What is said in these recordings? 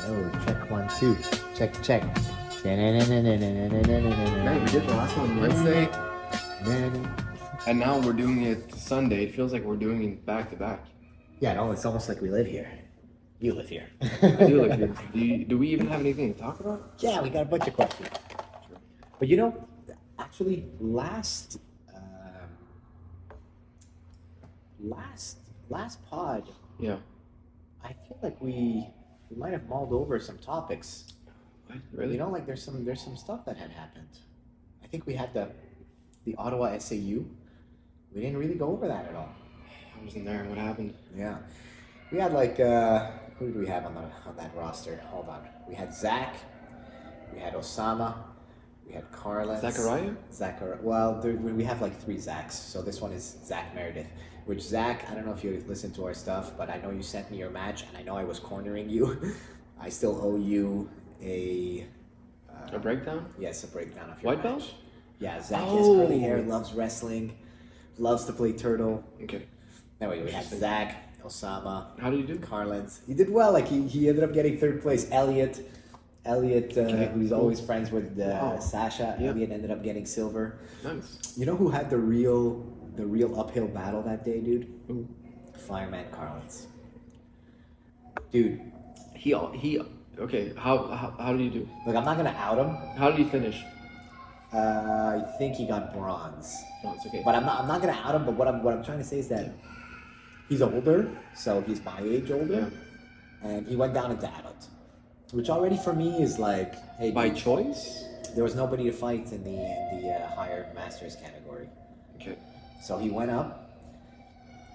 Oh, check 1, 2. Check. Man, we did the last one Wednesday, and now we're doing it Sunday. It feels like we're doing it back to back. Yeah, no, it's almost like we live here. You live here. I do like it. Do we even have anything to talk about? Yeah, we got a bunch of questions. But actually, last pod, Yeah. I feel like we might have mulled over some topics. What? Really? Like there's some stuff that had happened. I think we had the Ottawa SAU. We didn't really go over that at all. I wasn't there. What happened? Yeah, we had who did we have on that roster? Hold on, we had Zach, we had Osama, we had Carlin. Zachariah? Well, we have like 3 Zachs. So this one is Zach Meredith. Which Zach, I don't know if you listened to our stuff, but I know you sent me your match, and I know I was cornering you. I still owe you a breakdown? Yes, a breakdown of your White match. belt? Yeah, Zach has curly hair, loves wrestling, loves to play turtle. Okay. Anyway, we had Zach, Osama. How did you do? Carlins. He did well. Like he ended up getting 3rd place. Elliot, who's always friends with Sasha. Yep. Elliot ended up getting silver. Nice. You know who had the real uphill battle that day, dude? Ooh. Fireman Carlins. Dude. He. Okay. How did you do? Look, I'm not gonna out him. How did he finish? I think he got bronze. No, it's okay. But I'm not gonna out him. But what I'm trying to say is that he's older, so he's my age older, and he went down into adult, which already for me is like, hey, By dude, choice? there was nobody to fight in the higher masters category, Okay. so he went up,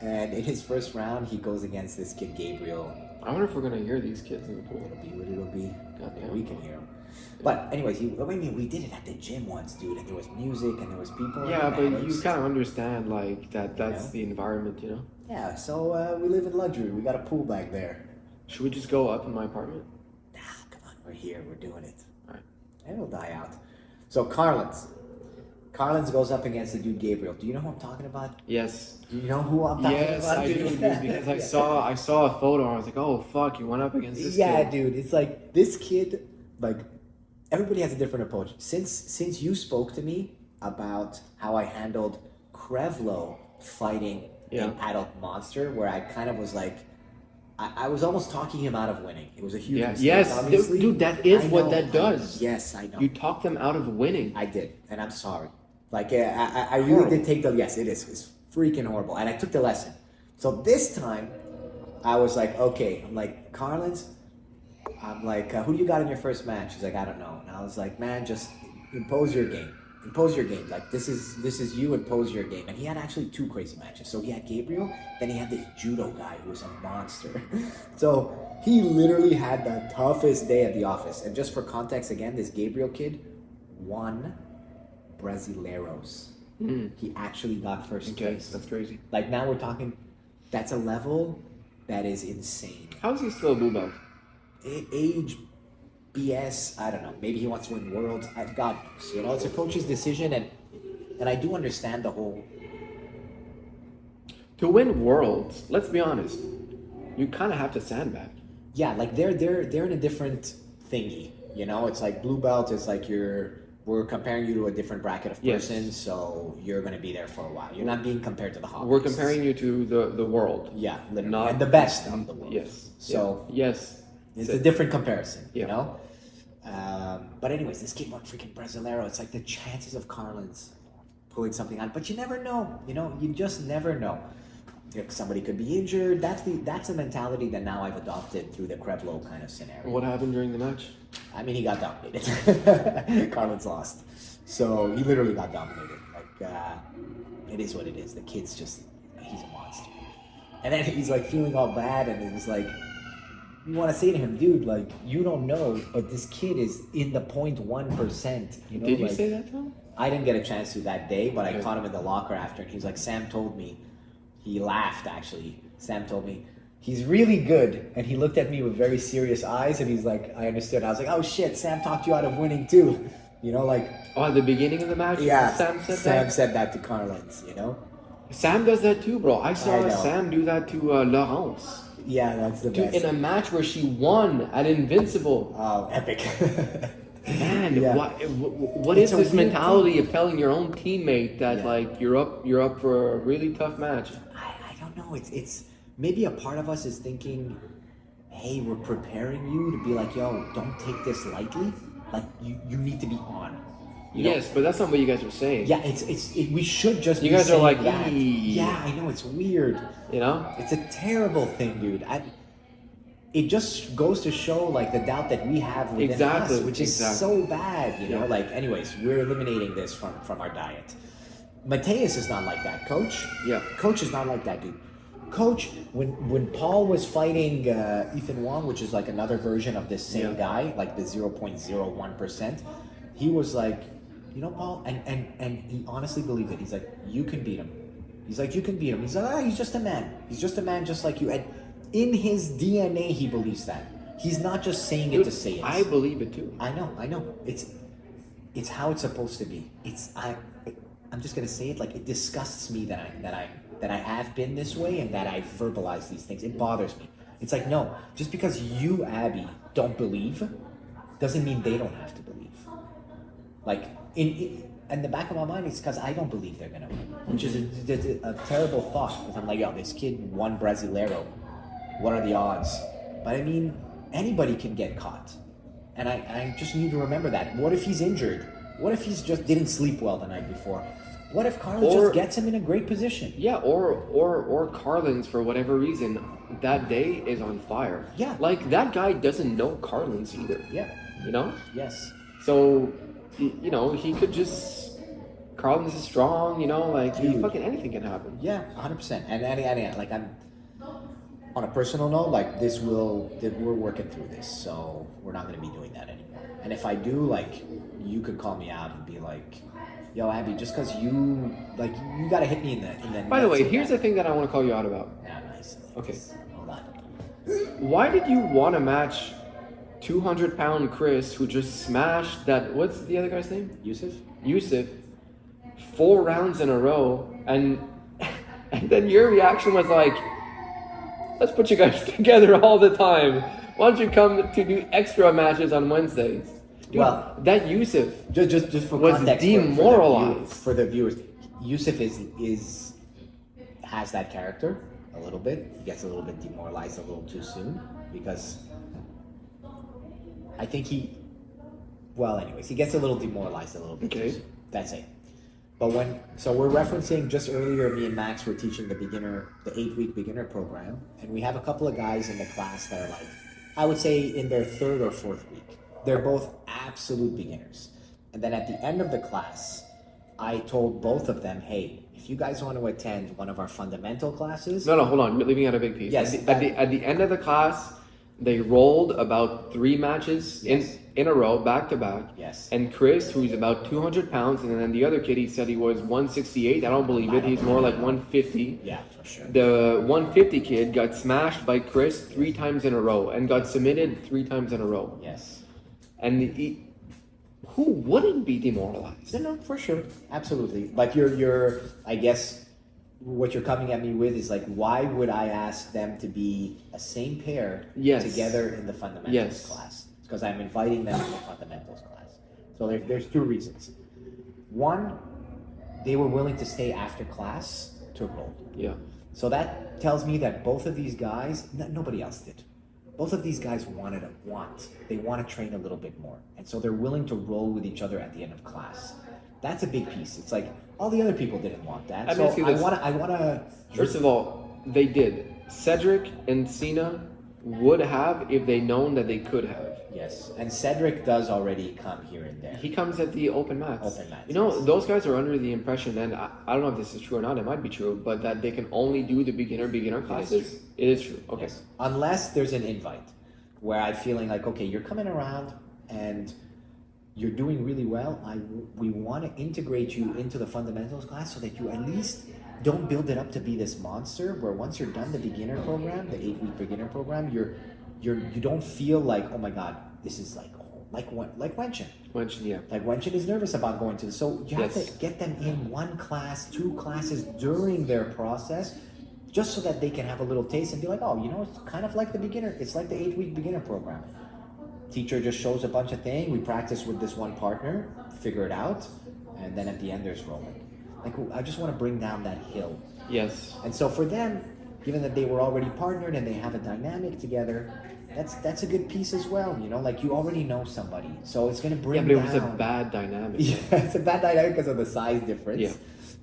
and in his first round he goes against this kid Gabriel. I wonder if we're gonna hear these kids in the pool. It'll be what it'll be. Goddamn. We can hear him. But anyways, we did it at the gym once, dude, and there was music and there was people. Yeah, and but it you was- kind of understand like that. That's know? the environment, you know. Yeah, so we live in luxury. We got a pool back there. Should we just go up in my apartment? Nah, come on, we're here. We're doing it. Alright. And it'll die out. So Carlins goes up against the dude Gabriel. Do you know who I'm talking about? Yes. Do you know who I'm talking Yes, about? I do, dude. Because I saw a photo and I was like, oh fuck, you went up against this Yeah, kid. dude. It's like this kid. Like everybody has a different approach. Since you spoke to me about how I handled Krevlo fighting an adult monster, where I kind of was like, I was almost talking him out of winning. It was a huge mistake, Yes, obviously. dude. That is I what know, that does. Yes, I know. You talk them out of winning. I did, and I'm sorry. Like, I really did take yes, it is. It's freaking horrible. And I took the lesson. So this time, I was like, okay. I'm like, Carlins, I'm like, who do you got in your first match? He's like, I don't know. And I was like, man, just impose your game. Impose your game. Like, this is you, impose your game. And he had actually 2 crazy matches. So he had Gabriel, then he had this judo guy who was a monster. So he literally had the toughest day at the office. And just for context, again, this Gabriel kid won Brasileiros. He actually got first place. That's crazy. Like now we're talking, that's a level that is insane. How is he still a blue belt? Age, BS, I don't know. Maybe he wants to win worlds. God knows. It's a coach's decision, and I do understand the whole. To win worlds, let's be honest, you kind of have to sandbag. Yeah, like they're in a different thingy. It's like blue belt is like we're comparing you to a different bracket of person, so you're going to be there for a while. You're not being compared to the hobbyists. We're comparing you to the world. Yeah, literally. Not and the best of the world. Yes. So yes, it's a different comparison, Yeah. you know? But anyways, this kid won freaking Brasileiro. It's like the chances of Carlins pulling something out. But you never know, you just never know. If somebody could be injured, that's a mentality that now I've adopted through the Krevlo kind of scenario. What happened during the match? I mean, he got dominated. Carlins lost. So he literally got dominated. Like, it is what it is. The kid's just, he's a monster. And then he's like feeling all bad, and it was like, you want to say to him, dude, like, you don't know, but this kid is in the 0.1%. Did you say that to him? I didn't get a chance to that day, but I caught him in the locker after, and he was like, Sam told me. He laughed, actually. Sam told me, he's really good. And he looked at me with very serious eyes, and he's like, I understood. I was like, oh shit, Sam talked you out of winning too. Like... Oh, at the beginning of the match? Yeah, Sam said that? Sam said that to Carlins, Sam does that too, bro. I saw know. Sam do that to Laurence. Yeah, that's the Dude, best. in a match where she won at Invincible. Oh, epic. Man, Yeah. what It's is a this weird mentality thing. of telling your own teammate that Yeah. like you're up for a really tough match? I don't know. It's maybe a part of us is thinking, hey, we're preparing you to be like, yo, don't take this lightly. Like you need to be on. You know? Yes, but that's not what you guys are saying. Yeah, we should just. You be guys are saying like, that. "Ee." Yeah, I know it's weird. You know? It's a terrible thing, dude. It just goes to show like the doubt that we have within Exactly, us, which is exactly. so bad. You know, Yeah. like anyways, we're eliminating this from our diet. Mateus is not like that, Coach. Yeah. Coach is not like that, dude. Coach, when Paul was fighting Ethan Wong, which is like another version of this same Yeah. guy, like the 0.01%, he was like, you know, Paul, and he honestly believed it. He's like, you can beat him. He's like, you can beat him. He's like, he's just a man. He's just a man just like you. And in his DNA, he believes that. He's not just saying it to say it. I believe it too. I know. It's how it's supposed to be. I'm just gonna say it, like it disgusts me that I have been this way and that I verbalize these things. It bothers me. It's like, no, just because you, Abby, don't believe doesn't mean they don't have to believe. Like in the back of my mind, it's because I don't believe they're gonna win, which is a terrible thought. Because I'm like, yo, this kid won Brasileiro. What are the odds? But I mean, anybody can get caught, and I just need to remember that. What if he's injured? What if he's just didn't sleep well the night before? What if Carlin just gets him in a great position? Yeah, or Carlin's for whatever reason that day is on fire. Yeah. Like that guy doesn't know Carlin's either. Yeah. You know? Yes. So you know, he could just Carlin's is strong, you know, like Dude. fucking anything can happen. Yeah, 100%. And like I'm on a personal note, like we're working through this, so we're not gonna be doing that anymore. And if I do, like, you could call me out and be like, yo, Abby, just because you gotta hit me in the. By the nuts way, with here's the that. thing that I want to call you out about. Yeah, nice. Okay. Hold on. Why did you want to match 200-pound Chris, who just smashed that? What's the other guy's name? Yusuf, 4 rounds in a row, and then your reaction was like, "Let's put you guys together all the time. Why don't you come to do extra matches on Wednesdays?" Dude, Well, that Yusuf just for was context, demoralized. for the viewers. Yusuf has that character a little bit. He gets a little bit demoralized a little too soon because I think he gets a little demoralized a little bit. Okay. Too soon. That's it. But we're referencing just earlier, me and Max were teaching the 8-week beginner program, and we have a couple of guys in the class that are like, I would say in their 3rd or 4th week. They're both absolute beginners. And then at the end of the class, I told both of them, hey, if you guys want to attend one of our fundamental classes. No, hold on. You're leaving out a big piece. Yes, At the end of the class, they rolled about 3 matches Yes. in a row, back to back. Yes. And Chris, who's about 200 pounds, and then the other kid, he said he was 168. I don't believe it. He's more like 150. Yeah, for sure. The 150 kid got smashed by Chris 3 times in a row and got submitted 3 times in a row. Yes. And who wouldn't be demoralized? No, for sure. Absolutely. But you're I guess what you're coming at me with is like, why would I ask them to be a same pair Yes. together in the fundamentals Yes. class? It's because I'm inviting them to the fundamentals class. So there's 2 reasons. One, they were willing to stay after class to roll. Yeah. So that tells me that both of these guys, nobody else did. Both of these guys they want to train a little bit more. And so they're willing to roll with each other at the end of class. That's a big piece. It's like all the other people didn't want that. Let So me ask you I this. want to First of all, they did. Cedric and Cena would have if they known that they could have. Yes. And Cedric does already come here and there. He comes at the open mats. Open mats, You know, yes. those guys are under the impression, and I don't know if this is true or not, it might be true, but that they can only do the beginner classes. It is true. Okay. Yes. Unless there's an invite where I'm feeling like, okay, you're coming around and you're doing really well. We want to integrate you into the fundamentals class so that you at least don't build it up to be this monster where once you're done the beginner program, the 8-week beginner program, you don't feel like, oh my God, this is like Wenchen. Yeah. Like Wenchen is nervous about going to so you have Yes. to get them in 1 class, 2 classes during their process just so that they can have a little taste and be like, oh, you know, it's kind of like the beginner. It's like the 8-week beginner program. Teacher just shows a bunch of things. We practice with this one partner, figure it out, and then at the end there's rolling. Like, I just want to bring down that hill. Yes. And so for them, given that they were already partnered and they have a dynamic together, that's a good piece as well. You know, like you already know somebody, so it's gonna bring. Yeah, but it down. was a bad dynamic. Yeah, it's a bad dynamic because of the size difference. Yeah.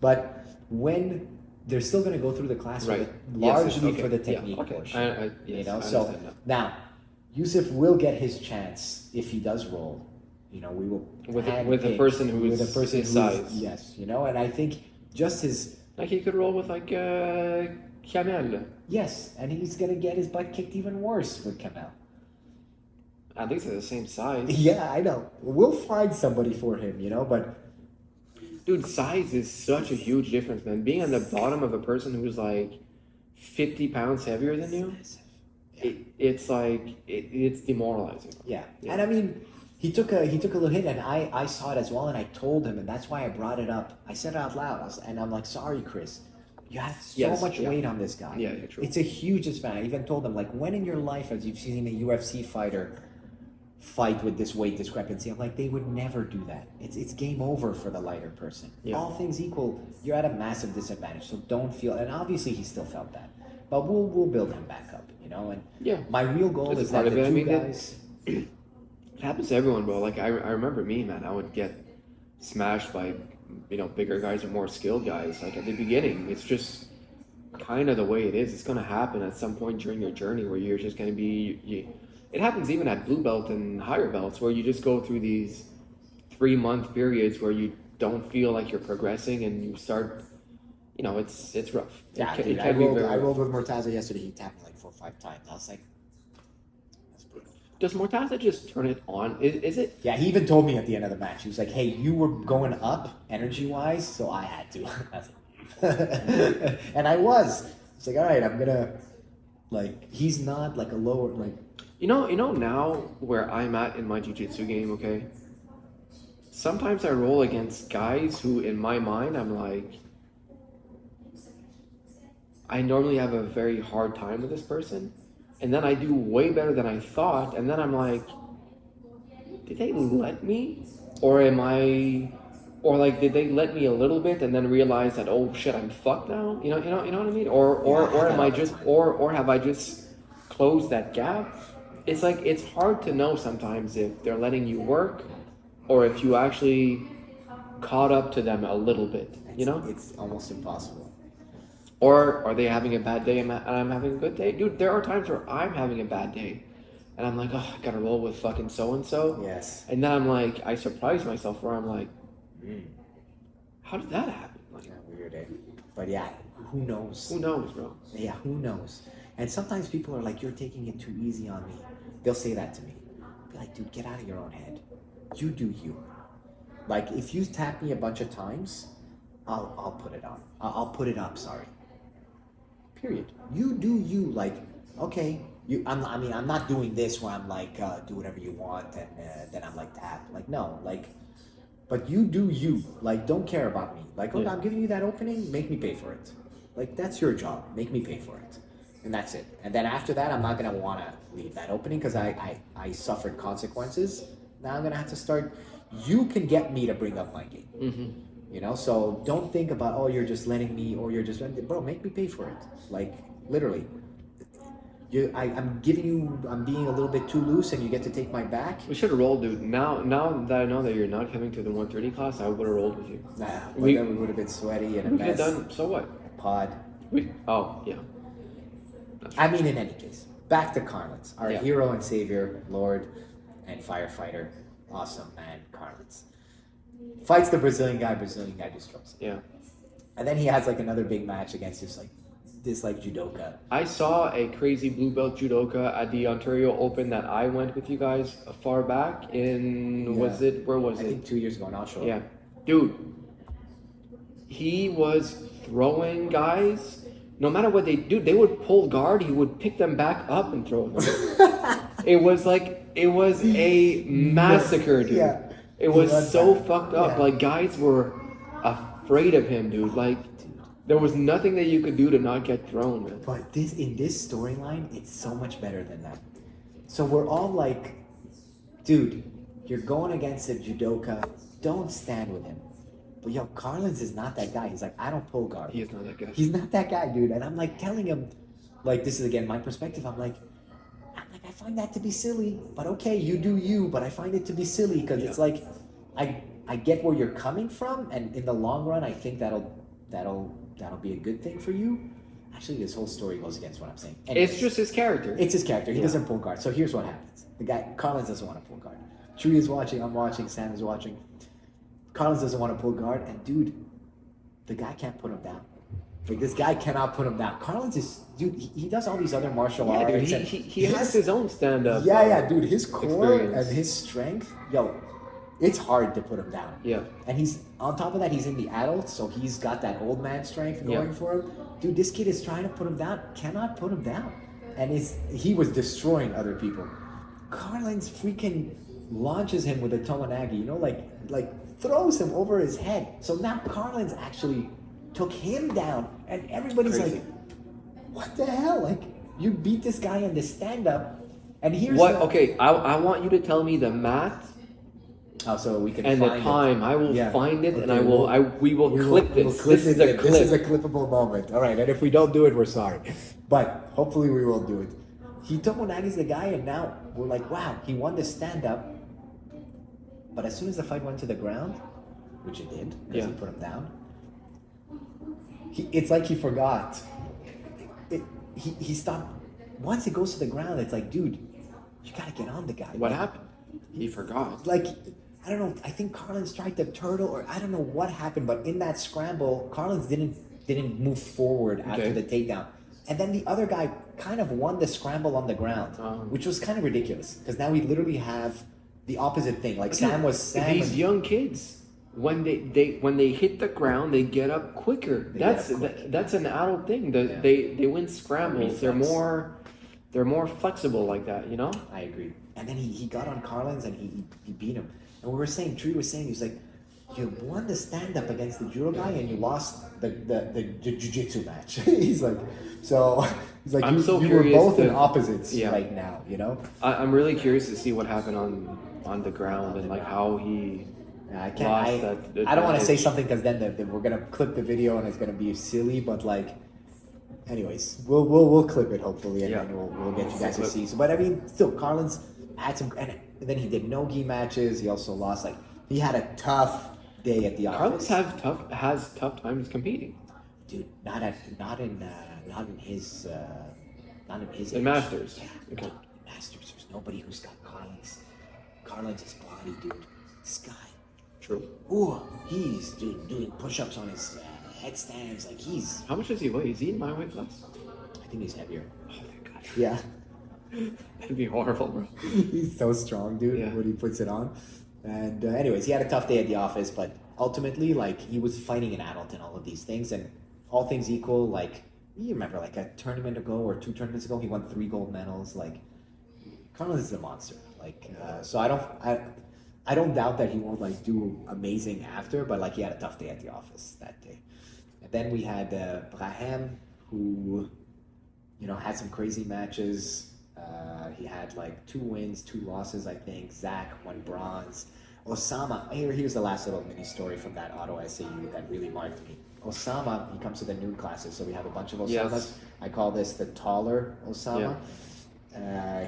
But when they're still going to go through the class Right. largely okay. for the technique Yeah, okay. portion. Yes, You know, I so understand that. now Yusuf will get his chance if he does roll. You know, we will With a handpick person who with is a person his who size. is, yes, you know, and I think just his Like he could roll with like Kamel. yes, and he's gonna get his butt kicked even worse with Kamel. At least they're the same size. Yeah, I know. We'll find somebody for him, you know, but Dude, size is such a huge difference, man. Being on the bottom of a person who's like 50 pounds heavier than you, it's like it's demoralizing. yeah. Yeah. And I mean, he took a little hit, and I saw it as well, and I told him, and that's why I brought it up. I said it out loud, and I'm like, sorry, Chris, you have so Yes, much yeah. weight on this guy. Yeah, yeah, true. It's a huge disadvantage. I even told him, like, when in your life have you seen a UFC fighter fight with this weight discrepancy? I'm like, they would never do that. It's game over for the lighter person. Yeah. All things equal, you're at a massive disadvantage. So don't feel, and obviously he still felt that, but we'll build him back up, you know. And Yeah. my real goal That's is part that of the it. I two mean, guys. It happens to everyone, bro. Like I remember me, man. I would get smashed by, bigger guys or more skilled guys. Like at the beginning, it's just kind of the way it is. It's gonna happen at some point during your journey where you're just gonna be. It happens even at blue belt and higher belts where you just go through these 3-month periods where you don't feel like you're progressing and you start. It's rough. Yeah, It dude, can be very I rough. rolled with Mortaza yesterday. He tapped me like 4 or 5 times. I was like, that's brutal. Does Mortaza just turn it on? Is it? Yeah, he even told me at the end of the match. He was like, hey, you were going up energy-wise, so I had to. I was like, and I was. It's like, all right, I'm going to, like, he's not like a lower, like, You know now where I'm at in my jiu-jitsu game, okay? Sometimes I roll against guys who, in my mind, I'm like, I normally have a very hard time with this person, and then I do way better than I thought, and then I'm like, did they let me? Or did they let me a little bit and then realize that, oh shit, I'm fucked now? You know what I mean? Or am I just, or have I just closed that gap? It's like, it's hard to know sometimes if they're letting you work or if you actually caught up to them a little bit, It's almost impossible. Or are they having a bad day and I'm having a good day? Dude, there are times where I'm having a bad day and I'm like, oh, I gotta roll with fucking so-and-so. Yes. And then I'm like, I surprise myself where I'm like, how did that happen? Like, Yeah, weird, eh? But yeah, who knows? who knows, bro? Yeah, who knows? And sometimes people are like, you're taking it too easy on me. They'll say that to me. I'll be like, dude, get out of your own head. You do you. Like, if you tap me a bunch of times, I'll put it on. I'll put it up, sorry. Period. You do you. Like, okay, I'm not doing this where I'm like, do whatever you want, and then I'm like, tap. Like, no, like, but you do you. Like, don't care about me. Like, okay, Yeah. I'm giving you that opening, make me pay for it. Like, that's your job. Make me pay for it. And that's it. And then after that, I'm not going to want to leave that opening because I suffered consequences. Now I'm going to have to start. You can get me to bring up my game. Mm-hmm. So don't think about, oh, you're just letting me, or you're just, bro, make me pay for it. Like, literally. I'm being a little bit too loose and you get to take my back. We should have rolled, dude. Now that I know that you're not coming to the 130 class, I would have rolled with you. Nah, but We- then we would have been sweaty and a We could have mess. done, so what? Pod. Yeah. I mean, in any case, back to Carlins, our Yeah. hero and savior, Lord and firefighter, awesome man, Carlins. Fights the Brazilian guy destroys him. Yeah. And then he has like another big match against this judoka. I saw a crazy blue belt judoka at the Ontario Open that I went with you guys far back in, Yeah. where was I it? think 2 years ago, not sure. Yeah. Dude, he was throwing guys, no matter what they do, they would pull guard, he would pick them back up and throw them. It was a massacre, dude. Yeah. It was He was so bad. fucked up. Yeah. Like, guys were afraid of him, dude. Like, There was nothing that you could do to not get thrown, man. But in this storyline, it's so much better than that. So we're all like, dude, you're going against a judoka. Don't stand with him. But yo, Carlins is not that guy. He's like, I don't pull guard. He is not that guy. He's not that guy, dude. And I'm like telling him, like, this is again my perspective. I'm like, I find that to be silly. But okay, you do you. But I find it to be silly because it's like, I get where you're coming from, and in the long run, I think that'll be a good thing for you. Actually, this whole story goes against what I'm saying. Anyways, It's just his character. it's his character. He doesn't pull guard. So here's what happens. The guy, Carlins doesn't want to pull guard. Tree is watching, I'm watching, Sam is watching. Carlins doesn't want to pull guard, and dude, the guy can't put him down. Like, this guy cannot put him down. Carlins is, dude, he does all these other martial Yeah, arts. dude, and he has his own stand-up. yeah, dude, his core experience. and his strength, yo, it's hard to put him down. Yeah. And he's, on top of that, he's in the adult, so he's got that old man strength going Yeah. for him. Dude, this kid is trying to put him down, cannot put him down. And he was destroying other people. Carlins freaking launches him with a Tomonagi, you know, like throws him over his head. So now Carlins actually took him down, and everybody's Crazy. like, what the hell? Like, you beat this guy in the stand-up, and here's What? the... Okay, I want you to tell me the math Oh, so we can and find the it. time. I will Yeah. find it, and Okay, we will clip this. we'll clip This is it. a clip. This is a clippable moment. All right, and if we don't do it, we're sorry. But hopefully we will do it. Tomonagi's the guy, and now we're like, wow, he won the stand-up. But as soon as the fight went to the ground, which it did, because Yeah. he put him down, it's like he forgot. He stopped. Once it goes to the ground, it's like, dude, you gotta get on the guy. What happened? He forgot. Like, I don't know. I think Carlins tried to turtle, or I don't know what happened. But in that scramble, Carlins didn't move forward after Okay. the takedown, and then the other guy kind of won the scramble on the ground, which was kind of ridiculous because now we literally have the opposite thing. Like Sam These young kids, when they hit the ground, they get up quicker. That's an adult thing. They win scrambles. Reflex. They're more flexible like that. You know. I agree. And then he got on Carlins and he beat him. And we were saying, Tree was saying, he was like, you won the stand-up against the judo guy and you lost the jiu-jitsu match. He's like, I'm so you were curious both in to- opposites yeah. right now, you know? I'm really curious to see what happened on the ground and like how he. I Lost can't. that I don't want to say advantage. something because then we're gonna clip the video and it's gonna be silly. But like, anyways, we'll clip it hopefully and Yeah. then we'll get you guys to Clip. see. So, but I mean, still, Carlins had some, and then he did no-gi matches. He also lost. Like, he had a tough day at the Carlos office. has tough times competing. Dude, not in his In age. Masters. Yeah, Okay. Masters. There's nobody who's got Carlins' body, dude. This guy. True. Ooh, he's doing push-ups on his headstands. Like, he's, How much does he weigh? Is he in my weight class? I think he's heavier. Oh, thank God. Yeah. That'd be horrible, bro. He's so strong, dude, Yeah. when he puts it on. And anyways, he had a tough day at the office, but ultimately, like, he was fighting an adult in all of these things. And all things equal, like, you remember, like, a tournament ago or 2 tournaments ago, he won 3 gold medals. Like, Carlos is a monster. Like, so I don't doubt that he won't, like, do amazing after, but, like, he had a tough day at the office that day. And then we had Braham, who, you know, had some crazy matches. He had, like, 2 wins, 2 losses, I think. Zach won bronze. Osama, here's the last little mini story from that auto SAU that really marked me. Osama, he comes to the noon classes, so we have a bunch of Osamas. Yes. I call this the taller Osama.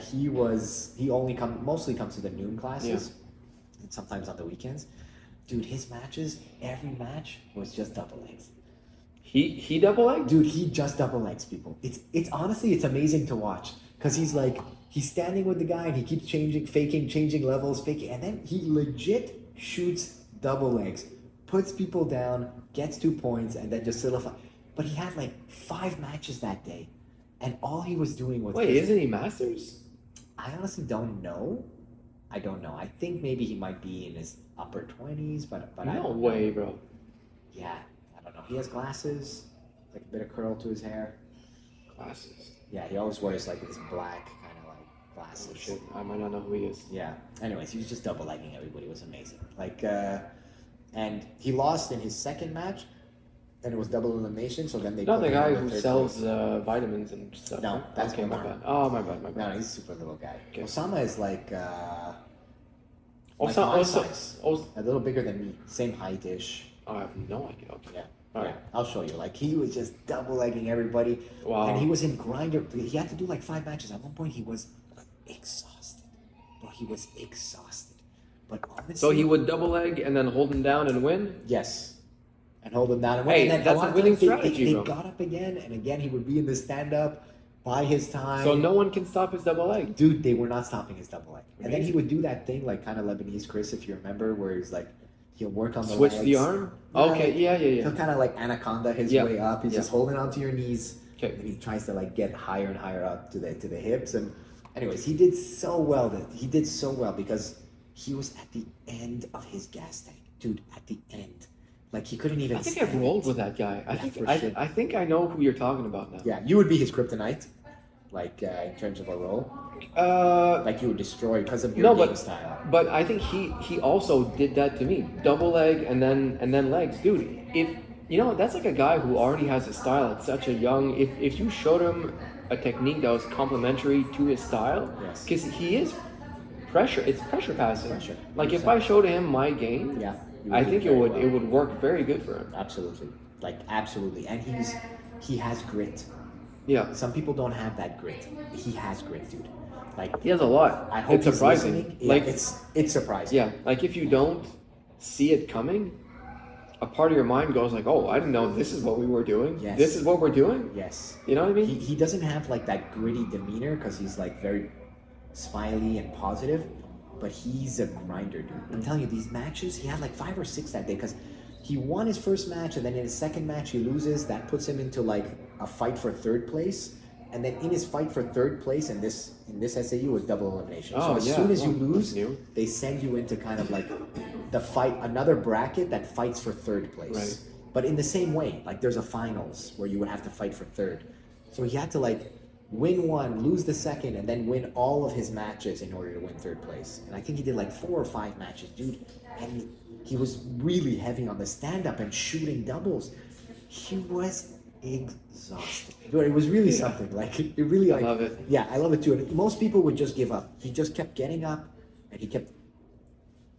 He mostly comes to the noon classes, and sometimes on the weekends. Dude, his matches, every match was just double legs. He double legged? Dude, he just double legs people. It's honestly, it's amazing to watch because he's standing with the guy and he keeps changing levels, and then he legit shoots double legs, puts people down, gets 2 points, and then just solidify. But he had like 5 matches that day, and all he was doing was. Wait, isn't he Masters? I honestly don't know. I don't know. I think maybe he might be in his upper 20s, but I No don't way, know. bro. Yeah, I don't know. He has glasses, like a bit of curl to his hair. Glasses. Yeah, he always wears like this black kind of like glasses. Oh, shit. I might not know who he is. Yeah. Anyways, he was just double legging everybody. It was amazing. Like, and he lost in his second match, and it was double elimination. So then they Not put the him guy in who third sells place. vitamins and stuff. No, right? that's okay. My Omar. bad. Oh, my bad. My No, bad. no, he's a super little guy. Okay. Osama is like my Also, size, a little bigger than me, same height-ish. I have no idea. Okay. Yeah. All Yeah, right. I'll show you. Like he was just double legging everybody, Wow. and he was in grinder. He had to do like 5 matches. At one point, he was exhausted. Bro, he was exhausted. But honestly, So he would double leg and then hold him down and win. yes, and hold him down and win. Hey, And then that's lot a of winning times strategy, They bro. got up again, and again he would be in the stand up, by his time. So no one can stop his double leg. Dude, they were not stopping his double leg. And then he Amazing. would do that thing like kind of Lebanese Chris, if you remember, where he's like he'll work on the Switch legs. the arm. Yeah, Okay. Yeah. He'll kind of like anaconda his Yeah. way up. He's Yeah. just holding onto your knees. Okay. And he tries to like get higher and higher up to the hips. And anyways, he did so well. He did so well because he was at the end of his gas tank, dude. At the end, like he couldn't even. I think I've stand rolled it. with that guy. Yeah, for sure. I think I know who you're talking about now. Yeah, you would be his kryptonite, like in terms of a role. Like you would destroy because of your No, game but style. but I think he also did that to me. Double leg and then legs, dude. If you know, that's like a guy who already has a style at such a young. If you showed him a technique that was complementary to his style, Yes. because he is pressure. It's pressure passing. Pressure. Like if I showed him my game, Yeah, you I do think very it would well. it would work very good for him. Absolutely, like absolutely, and he has grit. Yeah, Some people don't have that grit. He has grit, dude. Like he has a lot. I hope It's he's surprising. listening. Yeah, Like it's surprising. yeah, like if you don't see it coming, a part of your mind goes like, "Oh, I didn't know this is what we were doing. Yes. This is what we're doing." Yes. You know what I mean? He doesn't have like that gritty demeanor because he's like very smiley and positive, but he's a grinder, dude. I'm telling you, these matches, he had like 5 or 6 that day because he won his first match and then in his second match he loses. That puts him into like a fight for third place. And then in his fight for third place in this SAU was double elimination. So Oh, as yeah. soon as you Well, lose, that's new. they send you into kind of like the fight, another bracket that fights for third place. Right. But in the same way, like there's a finals where you would have to fight for third. So he had to like win one, lose the second, and then win all of his matches in order to win third place. And I think he did like 4 or 5 matches, dude. And he was really heavy on the stand-up and shooting doubles. He was exhausted. Dude, it was really something. Like it really like love it. Yeah, I love it too. And most people would just give up. He just kept getting up and he kept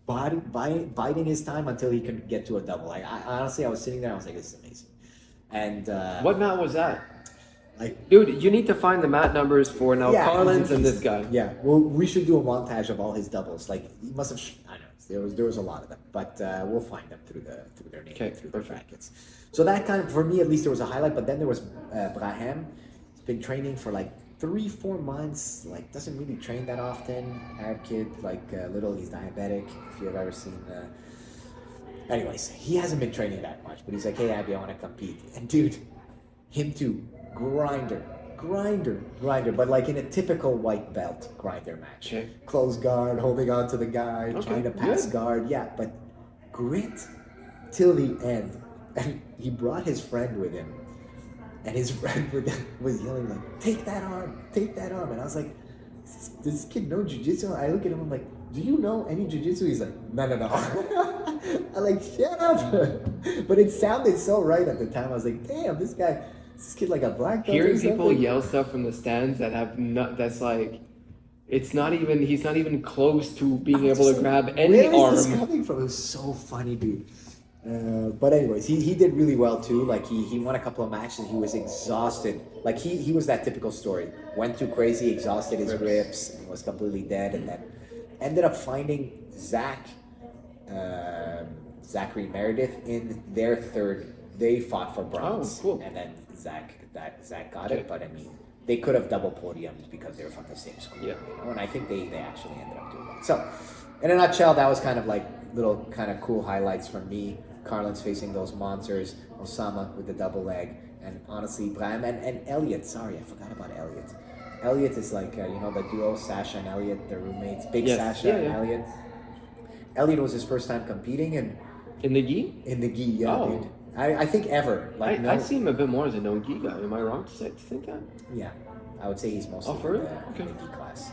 biding his time until he could get to a double. Like I honestly, I was sitting there, I was like, this is amazing. And What mat was that? like Dude, you need to find the mat numbers for now yeah, Carlins easy and this peasy. guy. Yeah, well, we should do a montage of all his doubles. Like he must have. I know there was a lot of them, but we'll find them through their name, Okay, through the perfect. brackets. So that kind of, for me at least, there was a highlight. But then there was Braham. He's been training for like 3-4 months. Like doesn't really train that often. Arab kid, like little. He's diabetic. If you've ever seen. Anyways, he hasn't been training that much, but he's like, hey Abby, I want to compete. And dude, him too, grinder, but like in a typical white belt grinder match. Okay. Close guard, holding on to the guy, Okay, trying to pass good. guard. Yeah, but grit till the end. And he brought his friend with him. And his friend was yelling like, take that arm. And I was like, does this kid know jiu-jitsu? I look at him, I'm like, do you know any jiu-jitsu? He's like, no. I'm like, shut up. But it sounded so right at the time. I was like, damn, this kid like a black belt or Hearing people something? yell stuff from the stands that have not, that's like, he's not even close to being I was able just to like, grab any where is this arm. coming from? It was so funny, dude. But anyways, he did really well too. Like he won a couple of matches. He was exhausted. Like he was that typical story. Went too crazy, exhausted his grips, and was completely dead. And then ended up finding Zachary Meredith in their third. They fought for bronze, Oh, cool. and then Zach got Okay. it. But I mean, they could have double podiumed because they were from the same school. Yeah. You know? And I think they actually ended up doing that. So, in a nutshell, that was kind of like little kind of cool highlights from me. Carlin's facing those monsters, Osama with the double leg, and honestly, Brahim and Elliot. Sorry, I forgot about Elliot. Elliot is like, the duo, Sasha and Elliot, they're roommates. Big Yes. Sasha Yeah, and yeah. Elliot. Elliot was his first time competing in In the gi? the gi, yeah, Oh. dude. I think ever. Like, I see him a bit more as a no gi guy. Am I wrong to think that? Yeah, I would say he's mostly Oh, for in real? the Okay. gi class.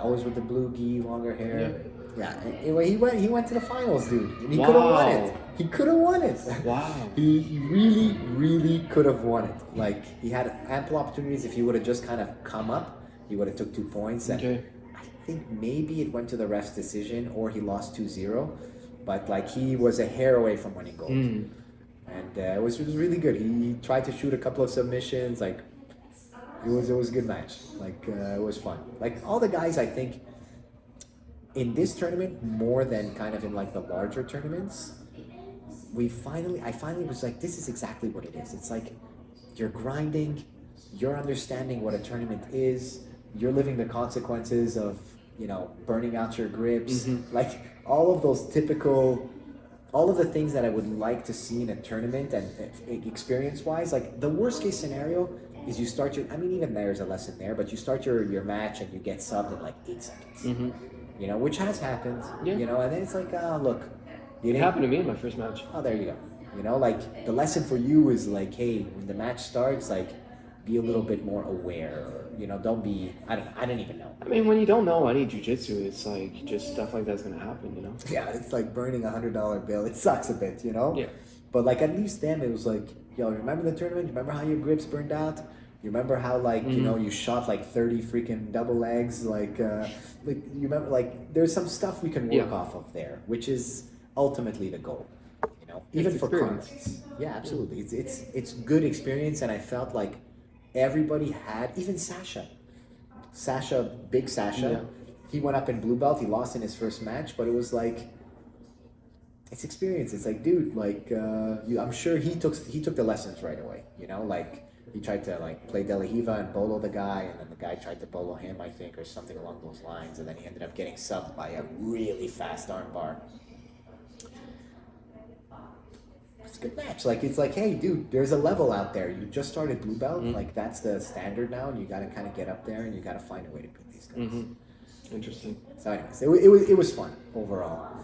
Always with the blue gi, longer hair. Yeah, anyway, he went to the finals, dude. And he could have won it. Wow. He could have won it. Wow. He really, really could have won it. Like he had ample opportunities. If he would have just kind of come up, he would have took 2 points. And Okay. I think maybe it went to the ref's decision, or he lost 2-0. But like he was a hair away from winning gold, and it was really good. He tried to shoot a couple of submissions. Like it was a good match. Like it was fun. Like all the guys, I think, in this tournament more than kind of in like the larger tournaments, I finally was like, this is exactly what it is. It's like you're grinding, you're understanding what a tournament is, you're living the consequences of, burning out your grips, like all of those all of the things that I would like to see in a tournament and experience wise. Like the worst case scenario is you start even there's a lesson there, but you start your match and you get subbed in like 8 seconds. Which has happened. Yeah. And then it's like, look, It happened to me in my first match. Oh, there you go. Like the lesson for you is like, hey, when the match starts, like, be a little bit more aware. Or, don't be. I don't even know. I mean, when you don't know any jujitsu, it's like just stuff like that's gonna happen. Yeah, it's like burning $100 bill. It sucks a bit, Yeah. But like at least then it was like, yo, remember the tournament? Remember how your grips burned out? You remember how like you shot like 30 freaking double legs? Like you remember like there's some stuff we can work off of there, which is ultimately the goal. Even It's for experience. clients. Yeah, absolutely. It's good experience, and I felt like everybody had, even Sasha, big Sasha. Yeah. He went up in blue belt. He lost in his first match, but it was like it's experience. It's like, dude, like I'm sure he took the lessons right away. Like he tried to like play De La Riva and bolo the guy, and then the guy tried to bolo him, I think, or something along those lines, and then he ended up getting subbed by a really fast armbar. It's a good match. Like it's like, hey, dude, there's a level out there. You just started blue belt. Like that's the standard now, and you got to kind of get up there, and you got to find a way to beat these guys. Interesting. So, anyways, it was fun overall.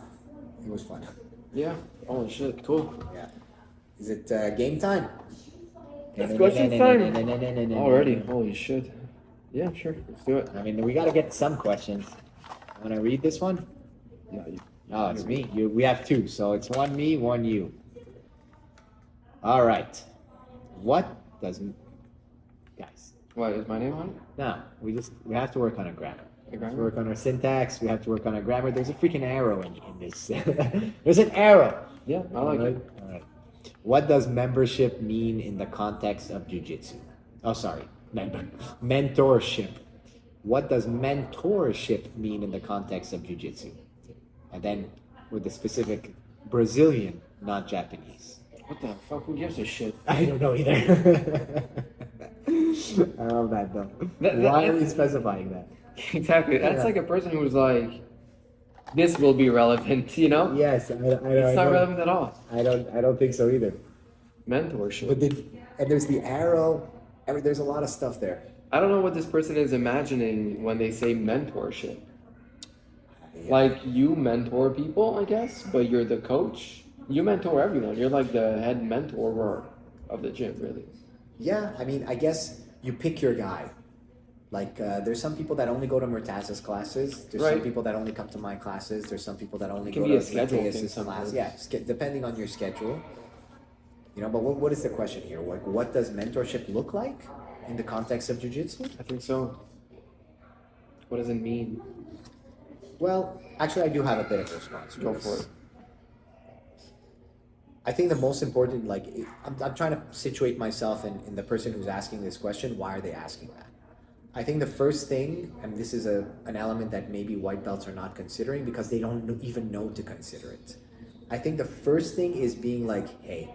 It was fun. Yeah. Holy shit. Cool. Yeah. Is it game time? It's questions time. Already. Holy shit. Yeah, sure. Let's do it. I mean, we got to get some questions. Want to read this one? Yeah. Oh, it's me. We have 2, so it's one me, one you. All right. What does guys? What is my name on it? No, we have to work on our grammar. The We have to grammar? work on our syntax. We have to work on our grammar. There's a freaking arrow in this. There's an arrow. Yeah, I like it. All right. What does membership mean in the context of jiu-jitsu? Oh, sorry. Mentorship. What does mentorship mean in the context of jiu-jitsu? And then with the specific Brazilian, not Japanese. What the fuck? Who gives a shit? I don't know either. I love that though. Why are we specifying that? Exactly. That's Yeah. like a person who's like, this will be relevant, Yes, It's not relevant at all. I don't think so either. Mentorship. But and there's the arrow. There's a lot of stuff there. I don't know what this person is imagining when they say mentorship. Yeah. Like, you mentor people, I guess, but you're the coach. You mentor everyone. You're like the head mentor of the gym, really. Yeah, I mean, I guess you pick your guy. Like, there's some people that only go to Murtaz's classes. There's some Right. people that only come to my classes. There's some people that only It can go be to a schedule thing Mateus's sometimes. class. Yeah, depending on your schedule. But what is the question here? Like, what does mentorship look like in the context of jiu-jitsu? I think so. What does it mean? Well, actually, I do have a bit of a response. Go for it. I think the most important, like, I'm trying to situate myself in the person who's asking this question. Why are they asking that? I think the first thing, and this is an element that maybe white belts are not considering because they don't even know to consider it. I think the first thing is being like, hey,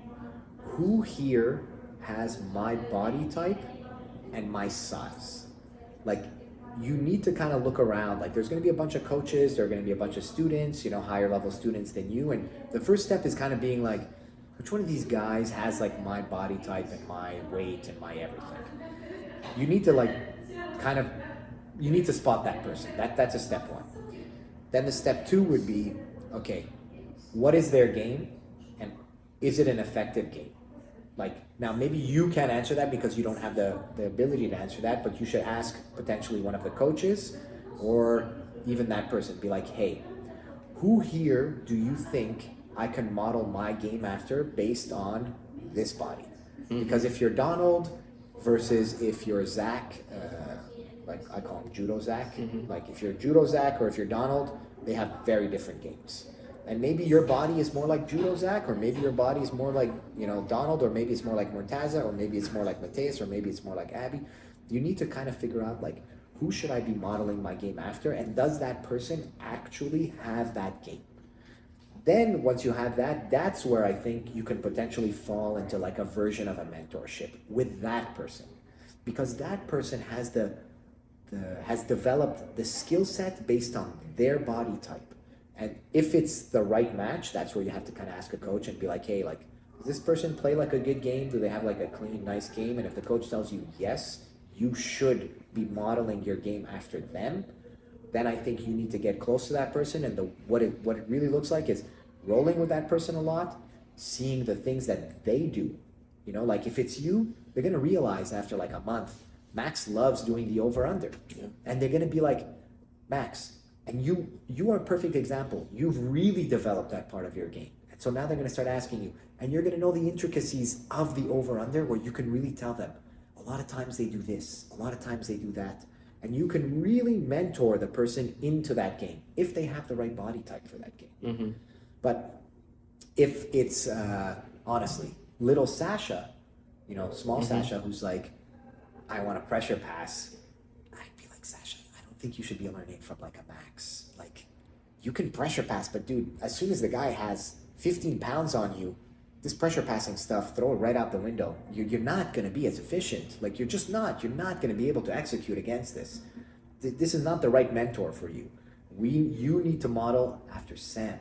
who here has my body type and my size? Like, you need to kind of look around. Like, there's going to be a bunch of coaches, there are going to be a bunch of students, higher level students than you. And the first step is kind of being like, which one of these guys has like my body type and my weight and my everything? You need to you need to spot that person. That's a step one. Then the step two would be, okay, what is their game? And is it an effective game? Like, now maybe you can't answer that because you don't have the ability to answer that, but you should ask potentially one of the coaches or even that person. Be like, hey, who here do you think I can model my game after based on this body? Because if you're Donald versus if you're Zach, like I call him Judo Zach, like if you're Judo Zach or if you're Donald, they have very different games. And maybe your body is more like Judo Zach, or maybe your body is more like, Donald, or maybe it's more like Mortaza, or maybe it's more like Mateus, or maybe it's more like Abby. You need to kind of figure out, like, who should I be modeling my game after, and does that person actually have that game? Then once you have that, that's where I think you can potentially fall into like a version of a mentorship with that person, because that person has has developed the skill set based on their body type. And if it's the right match, that's where you have to kind of ask a coach and be like, hey, like, does this person play like a good game? Do they have like a clean, nice game? And if the coach tells you yes, you should be modeling your game after them, then I think you need to get close to that person. And what it really looks like is rolling with that person a lot, seeing the things that they do. Like if it's you, they're going to realize after like a month, Max loves doing the over-under. Yeah. And they're going to be like, Max, and you are a perfect example. You've really developed that part of your game. And so now they're going to start asking you, and you're going to know the intricacies of the over-under where you can really tell them, a lot of times they do this, a lot of times they do that. And you can really mentor the person into that game if they have the right body type for that game. But if it's, honestly, little Sasha, small Sasha, who's like, I want a pressure pass, I'd be like, Sasha, I don't think you should be learning from like a Max. Like, you can pressure pass, but dude, as soon as the guy has 15 pounds on you, this pressure passing stuff, throw it right out the window. You're not going to be as efficient. Like, you're just not. You're not going to be able to execute against this. This is not the right mentor for you. You need to model after Sam.